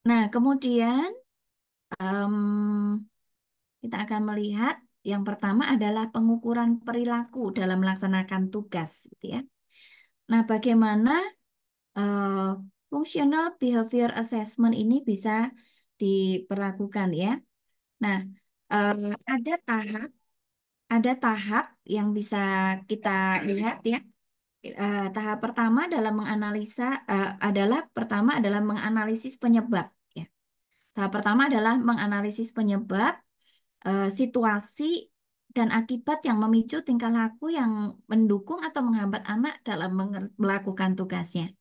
Nah, kemudian kita akan melihat yang pertama adalah pengukuran perilaku dalam melaksanakan tugas, gitu ya. Nah, bagaimana functional behavior assessment ini bisa diperlakukan ya? Nah, ada tahap yang bisa kita lihat ya. Tahap pertama dalam menganalisa pertama adalah menganalisis penyebab. Ya. Tahap pertama adalah menganalisis penyebab situasi dan akibat yang memicu tingkah laku yang mendukung atau menghambat anak dalam melakukan tugasnya.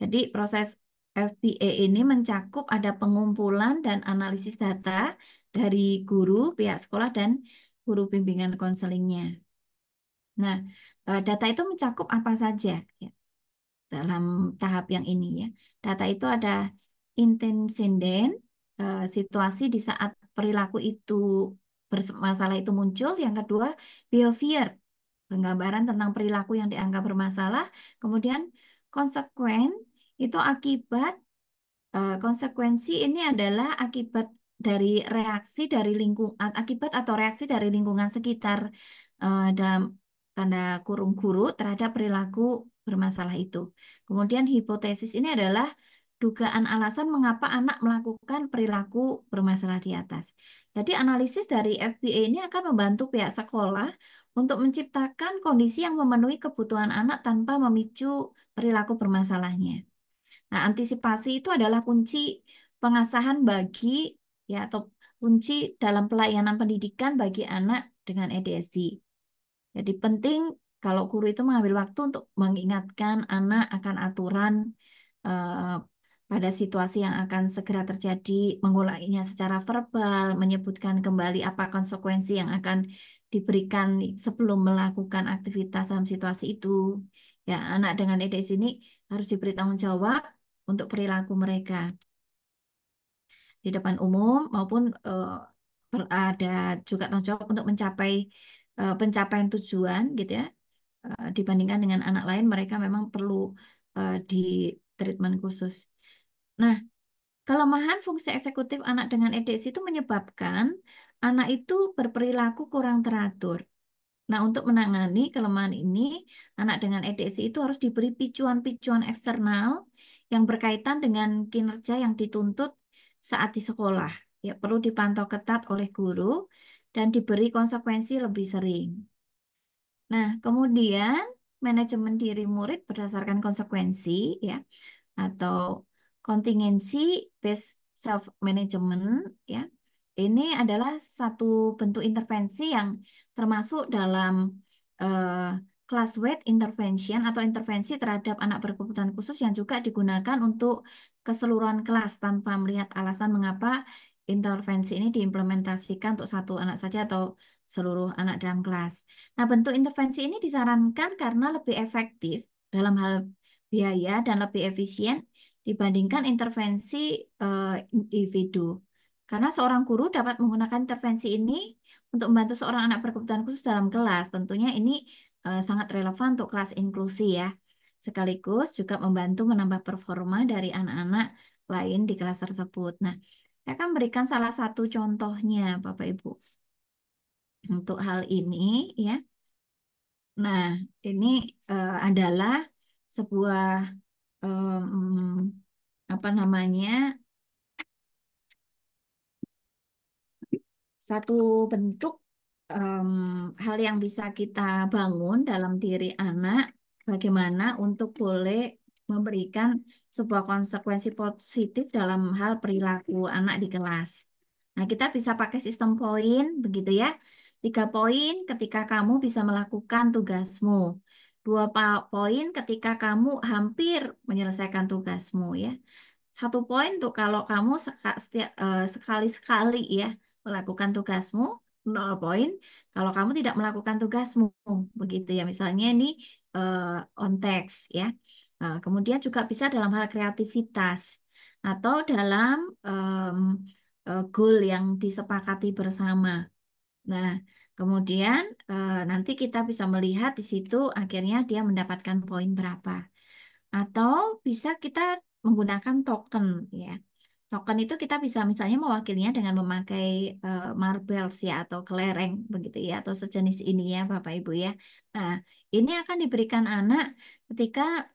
Jadi proses FBA ini mencakup ada pengumpulan dan analisis data dari guru, pihak sekolah, dan guru bimbingan konselingnya. Nah, data itu mencakup apa saja ya, dalam tahap yang ini ya. Data itu ada intensiden, situasi di saat perilaku itu bermasalah itu muncul. Yang kedua, behavior, penggambaran tentang perilaku yang dianggap bermasalah. Kemudian konsekuen, itu akibat. Konsekuensi ini adalah akibat dari reaksi dari akibat atau reaksi dari lingkungan sekitar dalam tanda kurung guru terhadap perilaku bermasalah itu. Kemudian hipotesis ini adalah dugaan alasan mengapa anak melakukan perilaku bermasalah di atas. Jadi analisis dari FBA ini akan membantu pihak sekolah untuk menciptakan kondisi yang memenuhi kebutuhan anak tanpa memicu perilaku bermasalahnya. Nah, antisipasi itu adalah kunci pengasahan bagi ya atau kunci dalam pelayanan pendidikan bagi anak dengan ADHD. Jadi penting kalau guru itu mengambil waktu untuk mengingatkan anak akan aturan eh, pada situasi yang akan segera terjadi, mengulanginya secara verbal, menyebutkan kembali apa konsekuensi yang akan diberikan sebelum melakukan aktivitas dalam situasi itu. Ya, anak dengan ADHD ini harus diberi tanggung jawab untuk perilaku mereka di depan umum maupun ada juga tanggung jawab untuk mencapai pencapaian tujuan gitu ya. Dibandingkan dengan anak lain, mereka memang perlu di treatment khusus. Nah, kelemahan fungsi eksekutif anak dengan ADHD itu menyebabkan anak itu berperilaku kurang teratur. Nah, untuk menangani kelemahan ini, anak dengan ADHD itu harus diberi picuan-picuan eksternal yang berkaitan dengan kinerja yang dituntut saat di sekolah. Ya, perlu dipantau ketat oleh guru dan diberi konsekuensi lebih sering. Nah, kemudian manajemen diri murid berdasarkan konsekuensi ya atau kontingensi based self management ya. Ini adalah satu bentuk intervensi yang termasuk dalam class weight intervention atau intervensi terhadap anak berkebutuhan khusus yang juga digunakan untuk keseluruhan kelas tanpa melihat alasan mengapa intervensi ini diimplementasikan untuk satu anak saja atau seluruh anak dalam kelas. Nah, bentuk intervensi ini disarankan karena lebih efektif dalam hal biaya dan lebih efisien dibandingkan intervensi individu. Karena seorang guru dapat menggunakan intervensi ini untuk membantu seorang anak berkebutuhan khusus dalam kelas. Tentunya ini sangat relevan untuk kelas inklusi ya. Sekaligus juga membantu menambah performa dari anak-anak lain di kelas tersebut. Nah, saya akan berikan salah satu contohnya, Bapak Ibu. Untuk hal ini ya. Nah, ini adalah sebuah apa namanya? Satu bentuk hal yang bisa kita bangun dalam diri anak, bagaimana untuk boleh memberikan sebuah konsekuensi positif dalam hal perilaku anak di kelas. Nah, kita bisa pakai sistem poin, begitu ya. 3 poin ketika kamu bisa melakukan tugasmu. 2 poin ketika kamu hampir menyelesaikan tugasmu ya. 1 poin tuh kalau kamu sekali-sekali ya melakukan tugasmu, 0 poin kalau kamu tidak melakukan tugasmu, begitu ya. Misalnya ini on text ya. Kemudian juga bisa dalam hal kreativitas atau dalam goal yang disepakati bersama. Nah, kemudian nanti kita bisa melihat di situ akhirnya dia mendapatkan poin berapa. Atau bisa kita menggunakan token ya. Token itu kita bisa misalnya mewakilinya dengan memakai marbles ya atau kelereng begitu ya atau sejenis ini ya Bapak Ibu ya. Nah, ini akan diberikan anak ketika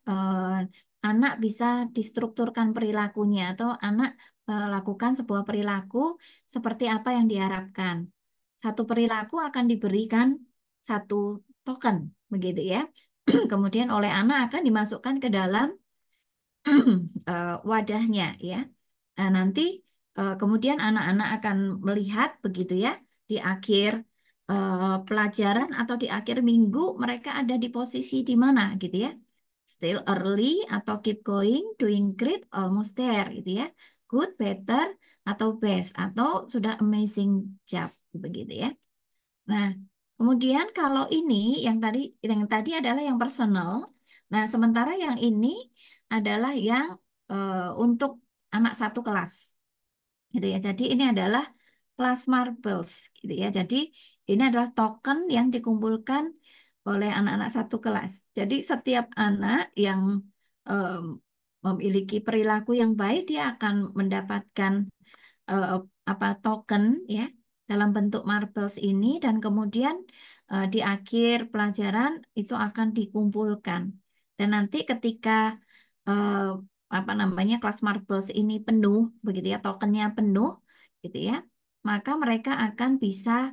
anak bisa distrukturkan perilakunya atau anak melakukan sebuah perilaku seperti apa yang diharapkan. Satu perilaku akan diberikan satu token begitu ya. Kemudian oleh anak akan dimasukkan ke dalam wadahnya ya. Nah, nanti kemudian anak-anak akan melihat begitu ya di akhir pelajaran atau di akhir minggu mereka ada di posisi di mana gitu ya. Still early atau keep going, doing great, almost there gitu ya. Good, better atau best atau sudah amazing job begitu ya. Nah, kemudian kalau ini yang tadi adalah yang personal. Nah, sementara yang ini adalah yang untuk anak satu kelas, gitu ya. Jadi ini adalah kelas marbles, gitu ya. Jadi ini adalah token yang dikumpulkan oleh anak-anak satu kelas. Jadi setiap anak yang em, memiliki perilaku yang baik, dia akan mendapatkan eh, token ya dalam bentuk marbles ini dan kemudian di akhir pelajaran itu akan dikumpulkan dan nanti ketika eh, kelas marbles ini penuh begitu ya tokennya penuh gitu ya maka mereka akan bisa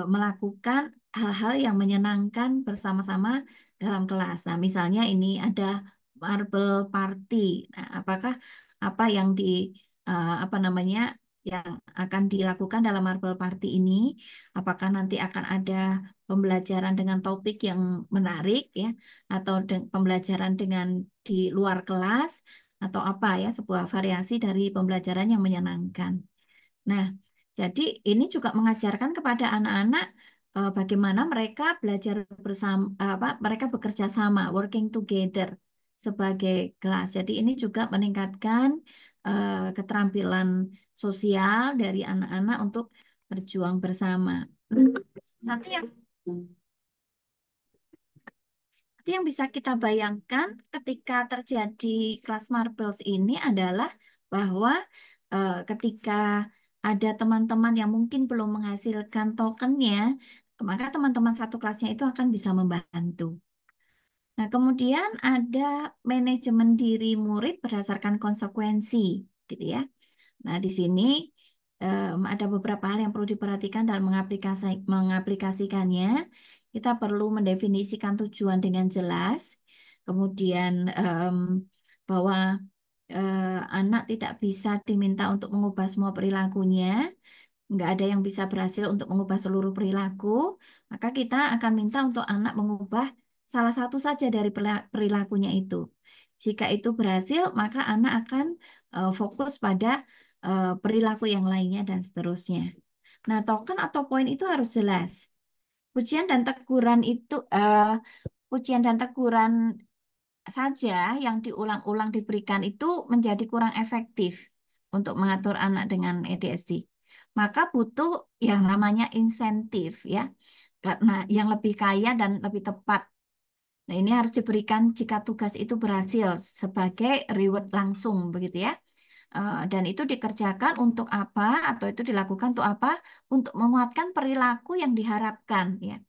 melakukan hal-hal yang menyenangkan bersama-sama dalam kelas. Nah, misalnya ini ada marble party. Nah, apakah apa yang di yang akan dilakukan dalam marble party ini? Apakah nanti akan ada pembelajaran dengan topik yang menarik ya, atau pembelajaran dengan di luar kelas, atau apa ya, sebuah variasi dari pembelajaran yang menyenangkan. Nah, jadi ini juga mengajarkan kepada anak-anak bagaimana mereka belajar bersama, mereka bekerja sama, working together sebagai kelas. Jadi ini juga meningkatkan keterampilan sosial dari anak-anak untuk berjuang bersama. Nanti yang bisa kita bayangkan ketika terjadi kelas marbles ini adalah bahwa ketika ada teman-teman yang mungkin belum menghasilkan tokennya, maka teman-teman satu kelasnya itu akan bisa membantu. Nah, kemudian ada manajemen diri murid berdasarkan konsekuensi, gitu ya. Nah, di sini ada beberapa hal yang perlu diperhatikan dalam mengaplikasikannya. Kita perlu mendefinisikan tujuan dengan jelas, kemudian bahwa anak tidak bisa diminta untuk mengubah semua perilakunya, nggak ada yang bisa berhasil untuk mengubah seluruh perilaku, maka kita akan minta untuk anak mengubah salah satu saja dari perilakunya itu. Jika itu berhasil, maka anak akan fokus pada perilaku yang lainnya, dan seterusnya. Nah, token atau poin itu harus jelas. Pujian dan teguran itu, pujian dan teguran saja yang diulang-ulang diberikan itu menjadi kurang efektif untuk mengatur anak dengan ADHD. Maka butuh yang namanya insentif ya, karena yang lebih kaya dan lebih tepat. Nah, ini harus diberikan jika tugas itu berhasil sebagai reward langsung begitu ya. Dan itu dikerjakan untuk apa atau itu dilakukan untuk apa? Untuk menguatkan perilaku yang diharapkan ya.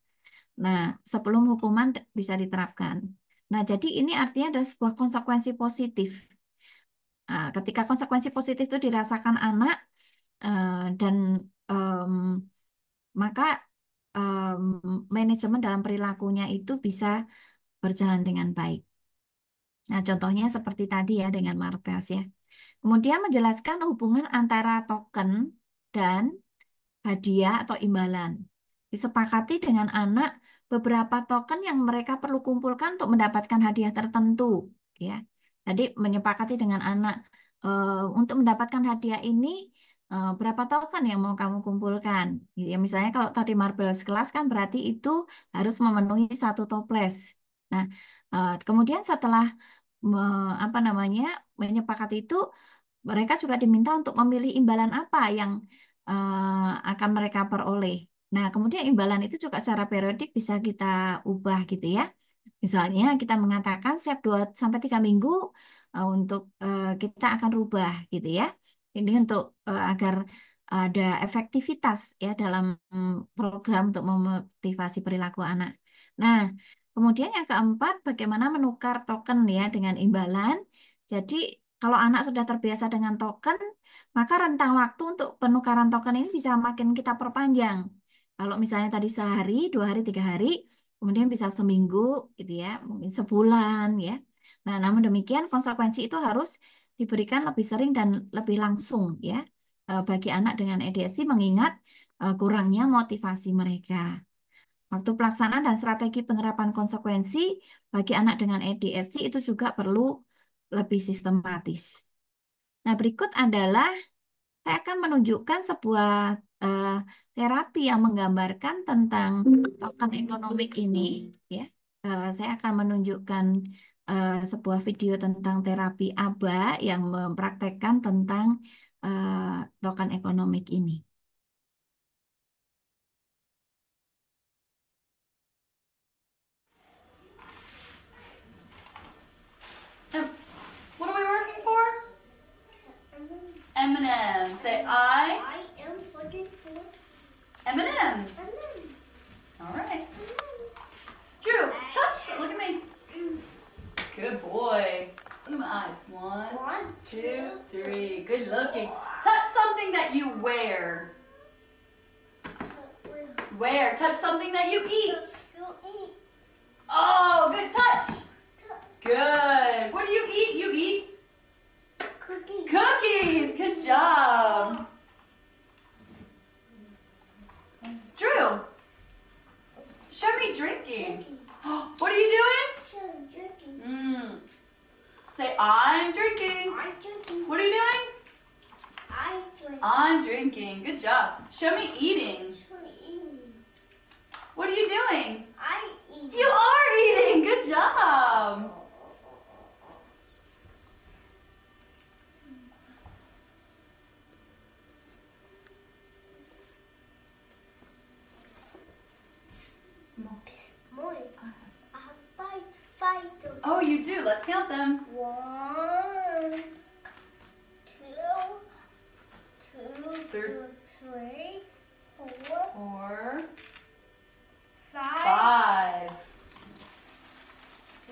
Nah, sebelum hukuman bisa diterapkan. Nah, jadi ini artinya ada sebuah konsekuensi positif. Ketika konsekuensi positif itu dirasakan anak dan em, maka manajemen dalam perilakunya itu bisa berjalan dengan baik. Nah, contohnya seperti tadi ya dengan markas ya. Kemudian menjelaskan hubungan antara token dan hadiah atau imbalan. Disepakati dengan anak beberapa token yang mereka perlu kumpulkan untuk mendapatkan hadiah tertentu, ya. Jadi menyepakati dengan anak untuk mendapatkan hadiah ini berapa token yang mau kamu kumpulkan. Ya, misalnya kalau tadi marbles kelas kan berarti itu harus memenuhi 1 toples. Nah, kemudian setelah apa namanya menyepakati itu, mereka juga diminta untuk memilih imbalan apa yang akan mereka peroleh. Nah, kemudian imbalan itu juga secara periodik bisa kita ubah gitu ya. Misalnya kita mengatakan setiap 2 sampai 3 minggu untuk kita akan rubah gitu ya. Ini untuk agar ada efektivitas ya dalam program untuk memotivasi perilaku anak. Nah, kemudian yang keempat, bagaimana menukar token ya dengan imbalan. Jadi kalau anak sudah terbiasa dengan token, maka rentang waktu untuk penukaran token ini bisa makin kita perpanjang. Kalau misalnya tadi sehari, 2 hari, 3 hari, kemudian bisa seminggu, gitu ya, mungkin sebulan, ya. Nah, namun demikian konsekuensi itu harus diberikan lebih sering dan lebih langsung, ya, bagi anak dengan ADHD mengingat kurangnya motivasi mereka. Waktu pelaksanaan dan strategi penerapan konsekuensi bagi anak dengan ADHD itu juga perlu lebih sistematis. Nah, berikut adalah saya akan menunjukkan sebuah eh, terapi yang menggambarkan tentang token ekonomik ini. Ya, saya akan menunjukkan sebuah video tentang terapi ABA yang mempraktekkan tentang token ekonomik ini. What are we working for? M&M's. Say I am looking for M&M's. All right. Drew, touch. Look at me. Good boy. Look at my eyes. 1, 2, 3. Good looking. Touch something that you wear. Wear. Touch something that you eat. Oh, good touch. Good. What do you eat? You eat cookies. cookies. Good job. Drew, show me drinking. What are you doing? Say, I'm drinking. What are you doing? I'm drinking. Good job. Show me eating. What are you doing? You are eating. Good job. Oh, you do. Let's count them. 1, 2, 3, 4, 4, 5. 5.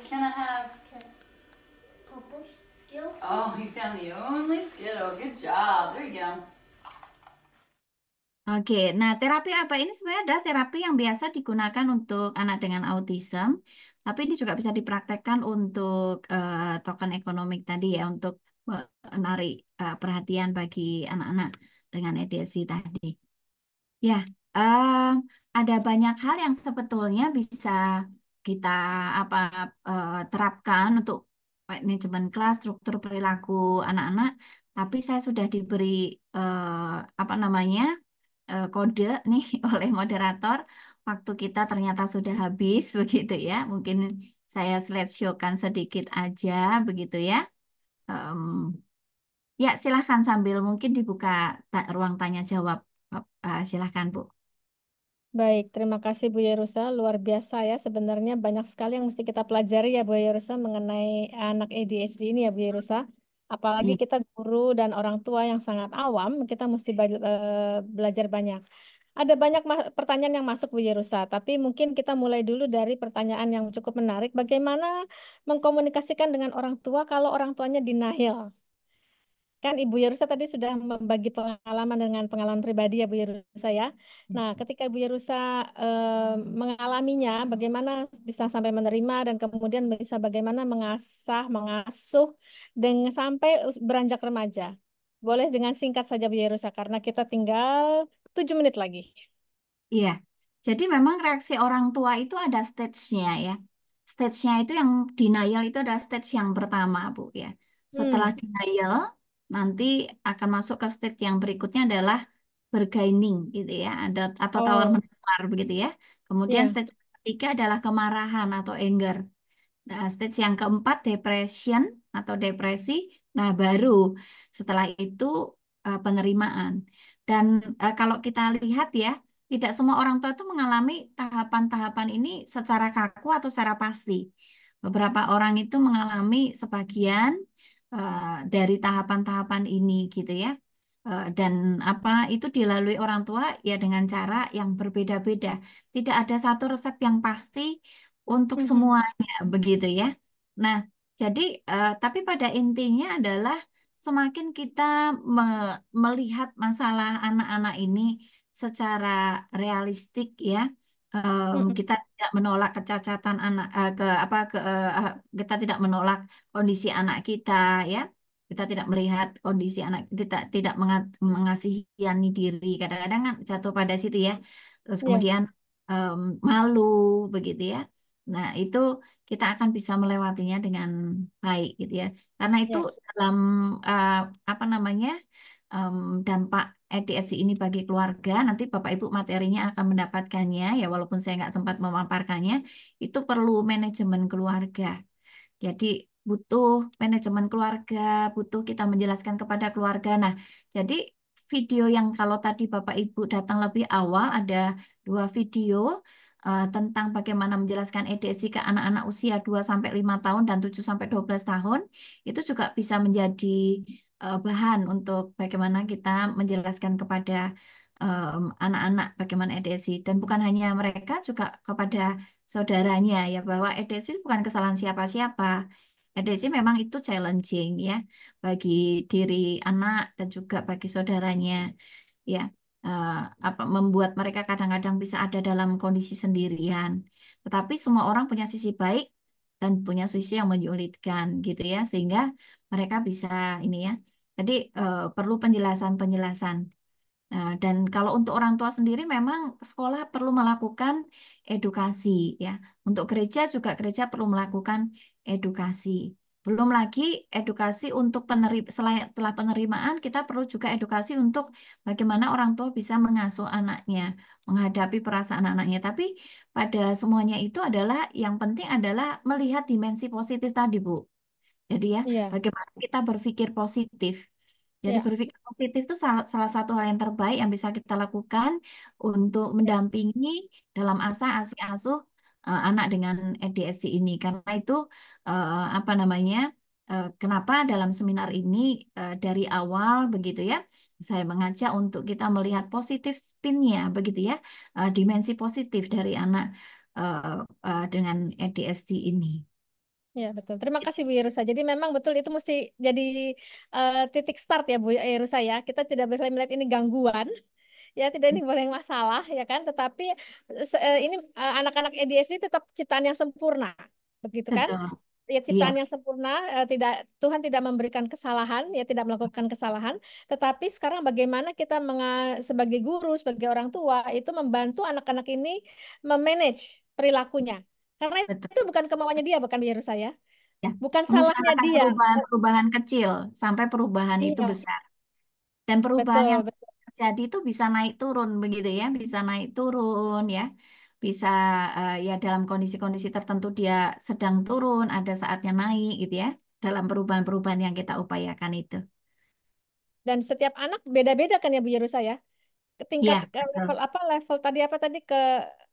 Can I have? Oh, you found the only Skittle. Good job. There you go. Oke, nah terapi apa ini sebenarnya adalah terapi yang biasa digunakan untuk anak dengan autism, tapi ini juga bisa dipraktekkan untuk token ekonomik tadi ya, untuk menarik perhatian bagi anak-anak dengan ADHD tadi. Ya, ada banyak hal yang sebetulnya bisa kita terapkan untuk manajemen kelas, struktur perilaku anak-anak, tapi saya sudah diberi apa namanya kode nih oleh moderator. Waktu kita ternyata sudah habis begitu ya. Mungkin saya slideshow-kan sedikit aja begitu ya. Em, ya silahkan sambil mungkin dibuka ruang tanya jawab. Silahkan Bu. Baik, terima kasih Bu Yerusa. Luar biasa ya, sebenarnya banyak sekali yang mesti kita pelajari ya Bu Yerusa mengenai anak ADHD ini ya Bu Yerusa. Apalagi Iya. kita guru dan orang tua yang sangat awam, kita mesti belajar banyak. Ada banyak pertanyaan yang masuk Bu Yerusa, tapi mungkin kita mulai dulu dari pertanyaan yang cukup menarik. Bagaimana mengkomunikasikan dengan orang tua kalau orang tuanya denial? Kan Ibu Yerusa tadi sudah membagi pengalaman dengan pengalaman pribadi ya Bu Yerusa ya. Nah, ketika Ibu Yerusa mengalaminya, bagaimana bisa sampai menerima dan kemudian bisa bagaimana mengasuh dengan sampai beranjak remaja. Boleh dengan singkat saja Bu Yerusa karena kita tinggal 7 menit lagi. Iya, jadi memang reaksi orang tua itu ada stage-nya ya. Stage-nya itu yang denial itu adalah stage yang pertama, Bu ya. Setelah denial, nanti akan masuk ke stage yang berikutnya adalah bargaining gitu ya, atau tawar Oh, menawar begitu ya. Kemudian iya. stage ketiga adalah kemarahan atau anger. Nah, stage yang keempat depression atau depresi. Nah, baru setelah itu penerimaan. Dan kalau kita lihat ya, tidak semua orang tua itu mengalami tahapan-tahapan ini secara kaku atau secara pasti. Beberapa orang itu mengalami sebagian dari tahapan-tahapan ini gitu ya. Dan apa itu dilalui orang tua ya dengan cara yang berbeda-beda. Tidak ada satu resep yang pasti untuk Mhm. semuanya begitu ya. Nah, jadi tapi pada intinya adalah semakin kita melihat masalah anak-anak ini secara realistik ya, Mhm. kita tidak menolak kecacatan anak ke apa ke kita tidak menolak kondisi anak kita ya. Kita tidak melihat kondisi anak kita tidak mengasihani diri. Kadang-kadang kan jatuh pada situ ya. Terus Iya, kemudian em, malu begitu ya. Nah, itu kita akan bisa melewatinya dengan baik gitu ya. Karena itu iya, dalam eh, apa namanya em, dampak EDSI ini bagi keluarga, nanti Bapak Ibu materinya akan mendapatkannya ya walaupun saya nggak sempat memaparkannya, itu perlu manajemen keluarga. Jadi butuh manajemen keluarga, butuh kita menjelaskan kepada keluarga. Nah, jadi video yang kalau tadi Bapak Ibu datang lebih awal ada 2 video tentang bagaimana menjelaskan EDSI ke anak-anak usia 2 sampai 5 tahun dan 7 sampai 12 tahun. Itu juga bisa menjadi bahan untuk bagaimana kita menjelaskan kepada anak-anak bagaimana EDSI dan bukan hanya mereka juga kepada saudaranya ya bahwa EDSI bukan kesalahan siapa-siapa. EDSI memang itu challenging ya bagi diri anak dan juga bagi saudaranya ya. Eh, apa membuat mereka kadang-kadang bisa ada dalam kondisi sendirian. Tetapi semua orang punya sisi baik dan punya sisi yang menyulitkan gitu ya sehingga mereka bisa ini ya. Jadi perlu penjelasan-penjelasan. Nah, dan kalau untuk orang tua sendiri memang sekolah perlu melakukan edukasi ya. Untuk gereja juga gereja perlu melakukan edukasi. Belum lagi edukasi untuk setelah penerimaan kita perlu juga edukasi untuk bagaimana orang tua bisa mengasuh anaknya, menghadapi perasaan anaknya. Tapi pada semuanya itu adalah yang penting adalah melihat dimensi positif tadi, Bu. Jadi ya, iya, bagaimana kita berpikir positif. Jadi iya, berpikir positif itu salah satu hal yang terbaik yang bisa kita lakukan untuk iya, mendampingi dalam asi asuh anak dengan ADHD ini. Karena itu apa namanya? Kenapa dalam seminar ini dari awal begitu ya, saya mengajak untuk kita melihat positif spinnya begitu ya, dimensi positif dari anak dengan ADHD ini. iya, betul. Terima kasih Bu Yerusa. Jadi memang betul itu mesti jadi titik start ya Bu Yerusa ya. Kita tidak boleh melihat ini gangguan, ya tidak ini boleh masalah ya kan. Tetapi ini anak-anak ADHD tetap ciptaan yang sempurna, begitu kan? Betul. Ya Iya, ciptaan yang sempurna, tidak Tuhan tidak memberikan kesalahan, ya tidak melakukan kesalahan. Tetapi sekarang bagaimana kita sebagai guru, sebagai orang tua itu membantu anak-anak ini memanage perilakunya. Karena betul. itu bukan kemauannya dia, bukan biar saya. Ya, bukan salahnya mengusahakan dia. perubahan-perubahan kecil sampai perubahan itu Iya, besar. Dan perubahan betul, yang betul. terjadi itu bisa naik turun begitu ya, bisa naik turun ya. Bisa ya dalam kondisi-kondisi tertentu dia sedang turun, ada saatnya naik gitu ya. Dalam perubahan-perubahan yang kita upayakan itu. Dan setiap anak beda-beda kan ya Bu Yerusa ya? Ke tingkat Iya, ke betul. level apa? Level tadi apa tadi ke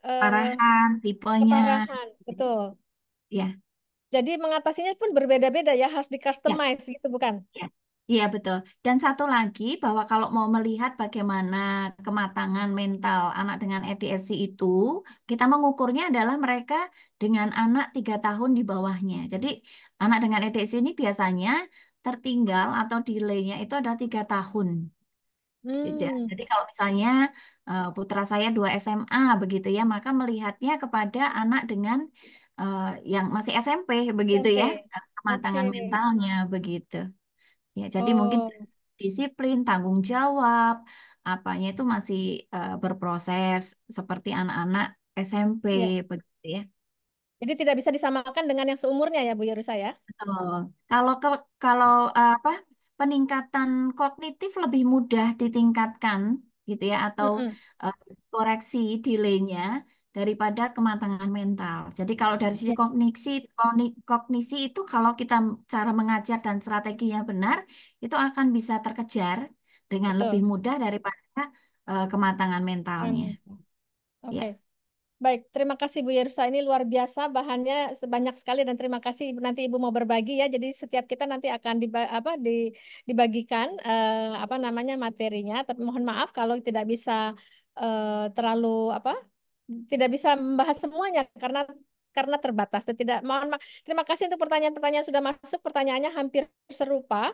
eh, Parahan, tipenya, keparahan, betul. ya, Jadi mengatasinya pun berbeda-beda ya, harus ya. di-customize gitu bukan? Ya, iya betul. Dan satu lagi bahwa kalau mau melihat bagaimana kematangan mental anak dengan ADHD itu, kita mengukurnya adalah mereka dengan anak 3 tahun di bawahnya. Jadi anak dengan ADHD ini biasanya tertinggal atau delaynya itu ada 3 tahun. Hmm, Jadi kalau misalnya putra saya 2 SMA begitu ya, maka melihatnya kepada anak dengan eh, yang masih SMP begitu ya, SMP. kematangan Oke. mentalnya begitu. Ya, jadi mungkin Oh, disiplin, tanggung jawab, apanya itu masih berproses seperti anak-anak SMP ya. begitu ya. Jadi tidak bisa disamakan dengan yang seumurnya ya Bu Yerusa ya? Betul. Kalau kalau apa peningkatan kognitif lebih mudah ditingkatkan gitu ya atau Mm-mm. eh, koreksi delaynya daripada kematangan mental. Jadi kalau dari sisi Ya, kognisi itu kalau kita cara mengajar dan strateginya benar itu akan bisa terkejar dengan lebih betul. mudah daripada kematangan mentalnya. Oke. Ya. Baik, terima kasih Bu Yerusa. Ini luar biasa bahannya sebanyak sekali dan terima kasih nanti Ibu mau berbagi ya. Jadi setiap kita nanti akan dibagikan apa namanya materinya. Tapi mohon maaf kalau tidak bisa terlalu apa tidak bisa membahas semuanya karena terbatas dan tidak terima kasih untuk pertanyaan-pertanyaan yang sudah masuk. Pertanyaannya hampir serupa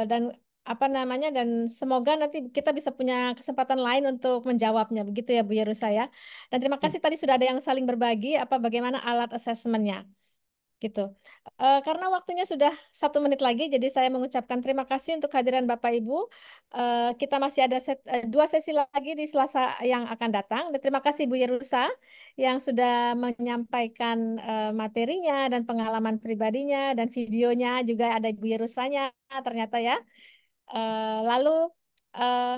dan apa namanya dan semoga nanti kita bisa punya kesempatan lain untuk menjawabnya begitu ya Bu Yerusa ya. Dan terima Ya. kasih tadi sudah ada yang saling berbagi apa bagaimana alat asesmennya gitu. Karena waktunya sudah 1 menit lagi, jadi saya mengucapkan terima kasih untuk kehadiran Bapak Ibu. Kita masih ada 2 sesi lagi di Selasa yang akan datang. Dan terima kasih Bu Yerusa yang sudah menyampaikan materinya dan pengalaman pribadinya dan videonya juga ada Bu Yerusanya ternyata ya. Lalu eh,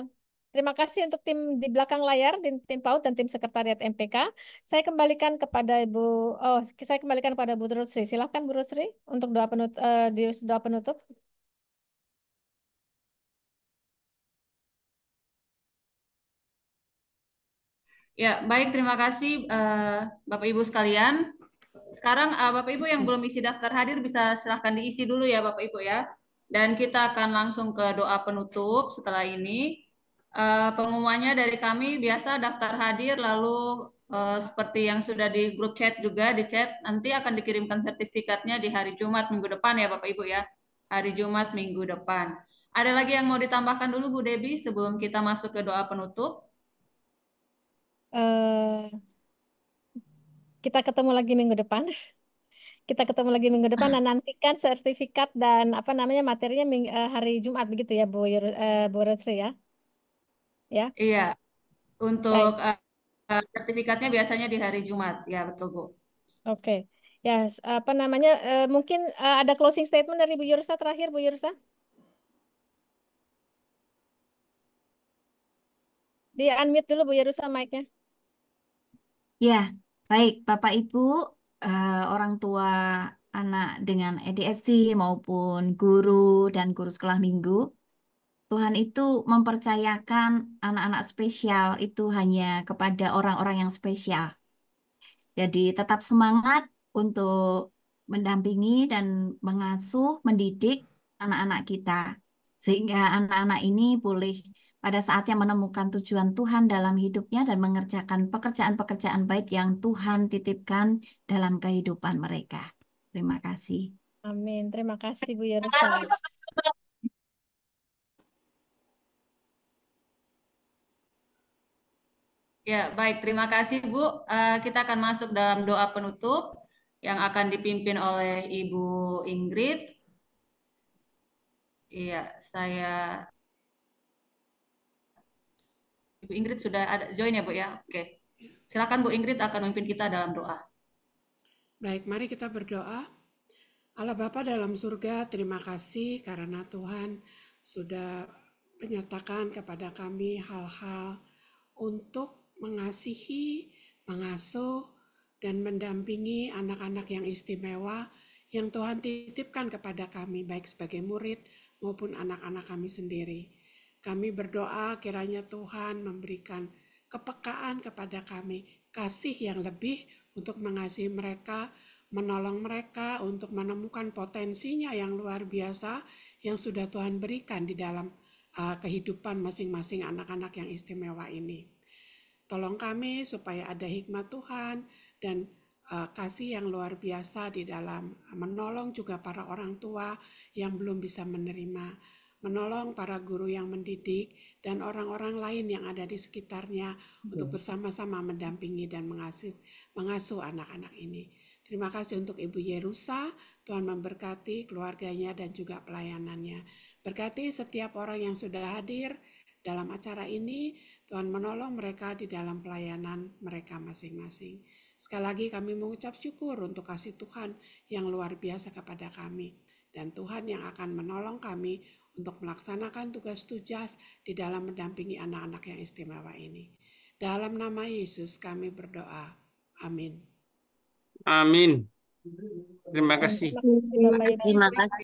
terima kasih untuk tim di belakang layar, tim PAUD dan tim Sekretariat MPK. Saya kembalikan kepada saya kembalikan kepada Bu Rutsri. Silakan Bu Rutsri untuk doa penutup. Ya, baik, terima kasih Bapak Ibu sekalian. Sekarang Bapak Ibu yang belum isi daftar hadir bisa silahkan diisi dulu ya Bapak Ibu ya. Dan kita akan langsung ke doa penutup setelah ini. Pengumumannya dari kami biasa daftar hadir lalu seperti yang sudah di grup chat juga di chat nanti akan dikirimkan sertifikatnya di hari Jumat minggu depan ya Bapak Ibu ya. Hari Jumat minggu depan. Ada lagi yang mau ditambahkan dulu Bu Debi sebelum kita masuk ke doa penutup? Eh, kita ketemu lagi minggu depan. Kita ketemu lagi minggu depan dan nantikan sertifikat dan apa namanya materinya hari Jumat begitu ya Bu Rutsri ya. Ya, Iya, untuk baik. sertifikatnya biasanya di hari Jumat. Ya, betul Bu. Oke. Ya, apa namanya? Mungkin ada closing statement dari Bu Yursa terakhir, Bu Yursa. Di unmute dulu Bu Yursa mic-nya. Ya, baik Bapak Ibu, orang tua anak dengan ADHD maupun guru dan guru sekolah minggu, Tuhan itu mempercayakan anak-anak spesial itu hanya kepada orang-orang yang spesial. Jadi tetap semangat untuk mendampingi dan mengasuh, mendidik anak-anak kita. Sehingga anak-anak ini boleh pada saatnya menemukan tujuan Tuhan dalam hidupnya dan mengerjakan pekerjaan-pekerjaan baik yang Tuhan titipkan dalam kehidupan mereka. Terima kasih. Amin. Terima kasih Bu Yursa. Ya, baik. Terima kasih Bu. Kita akan masuk dalam doa penutup yang akan dipimpin oleh Ibu Ingrid. Iya, Ibu Ingrid sudah ada join ya Bu ya. Oke. Silakan Bu Ingrid akan memimpin kita dalam doa. Baik, mari kita berdoa. Allah Bapa dalam surga, terima kasih karena Tuhan sudah menyatakan kepada kami hal-hal untuk mengasihi, mengasuh, dan mendampingi anak-anak yang istimewa yang Tuhan titipkan kepada kami, baik sebagai murid maupun anak-anak kami sendiri. Kami berdoa kiranya Tuhan memberikan kepekaan kepada kami, kasih yang lebih untuk mengasihi mereka, menolong mereka untuk menemukan potensinya yang luar biasa yang sudah Tuhan berikan di dalam kehidupan masing-masing anak-anak yang istimewa ini. Tolong kami supaya ada hikmat Tuhan dan kasih yang luar biasa di dalam menolong juga para orang tua yang belum bisa menerima, menolong para guru yang mendidik dan orang-orang lain yang ada di sekitarnya untuk bersama-sama mendampingi dan mengasuh anak-anak ini. Terima kasih untuk Ibu Yerusa, Tuhan memberkati keluarganya dan juga pelayanannya. Berkati setiap orang yang sudah hadir dalam acara ini, Tuhan menolong mereka di dalam pelayanan mereka masing-masing. Sekali lagi kami mengucap syukur untuk kasih Tuhan yang luar biasa kepada kami. Dan Tuhan yang akan menolong kami untuk melaksanakan tugas-tugas di dalam mendampingi anak-anak yang istimewa ini. Dalam nama Yesus kami berdoa. Amin. Amin. Terima kasih. Terima kasih Bapak Ibu. Terima kasih.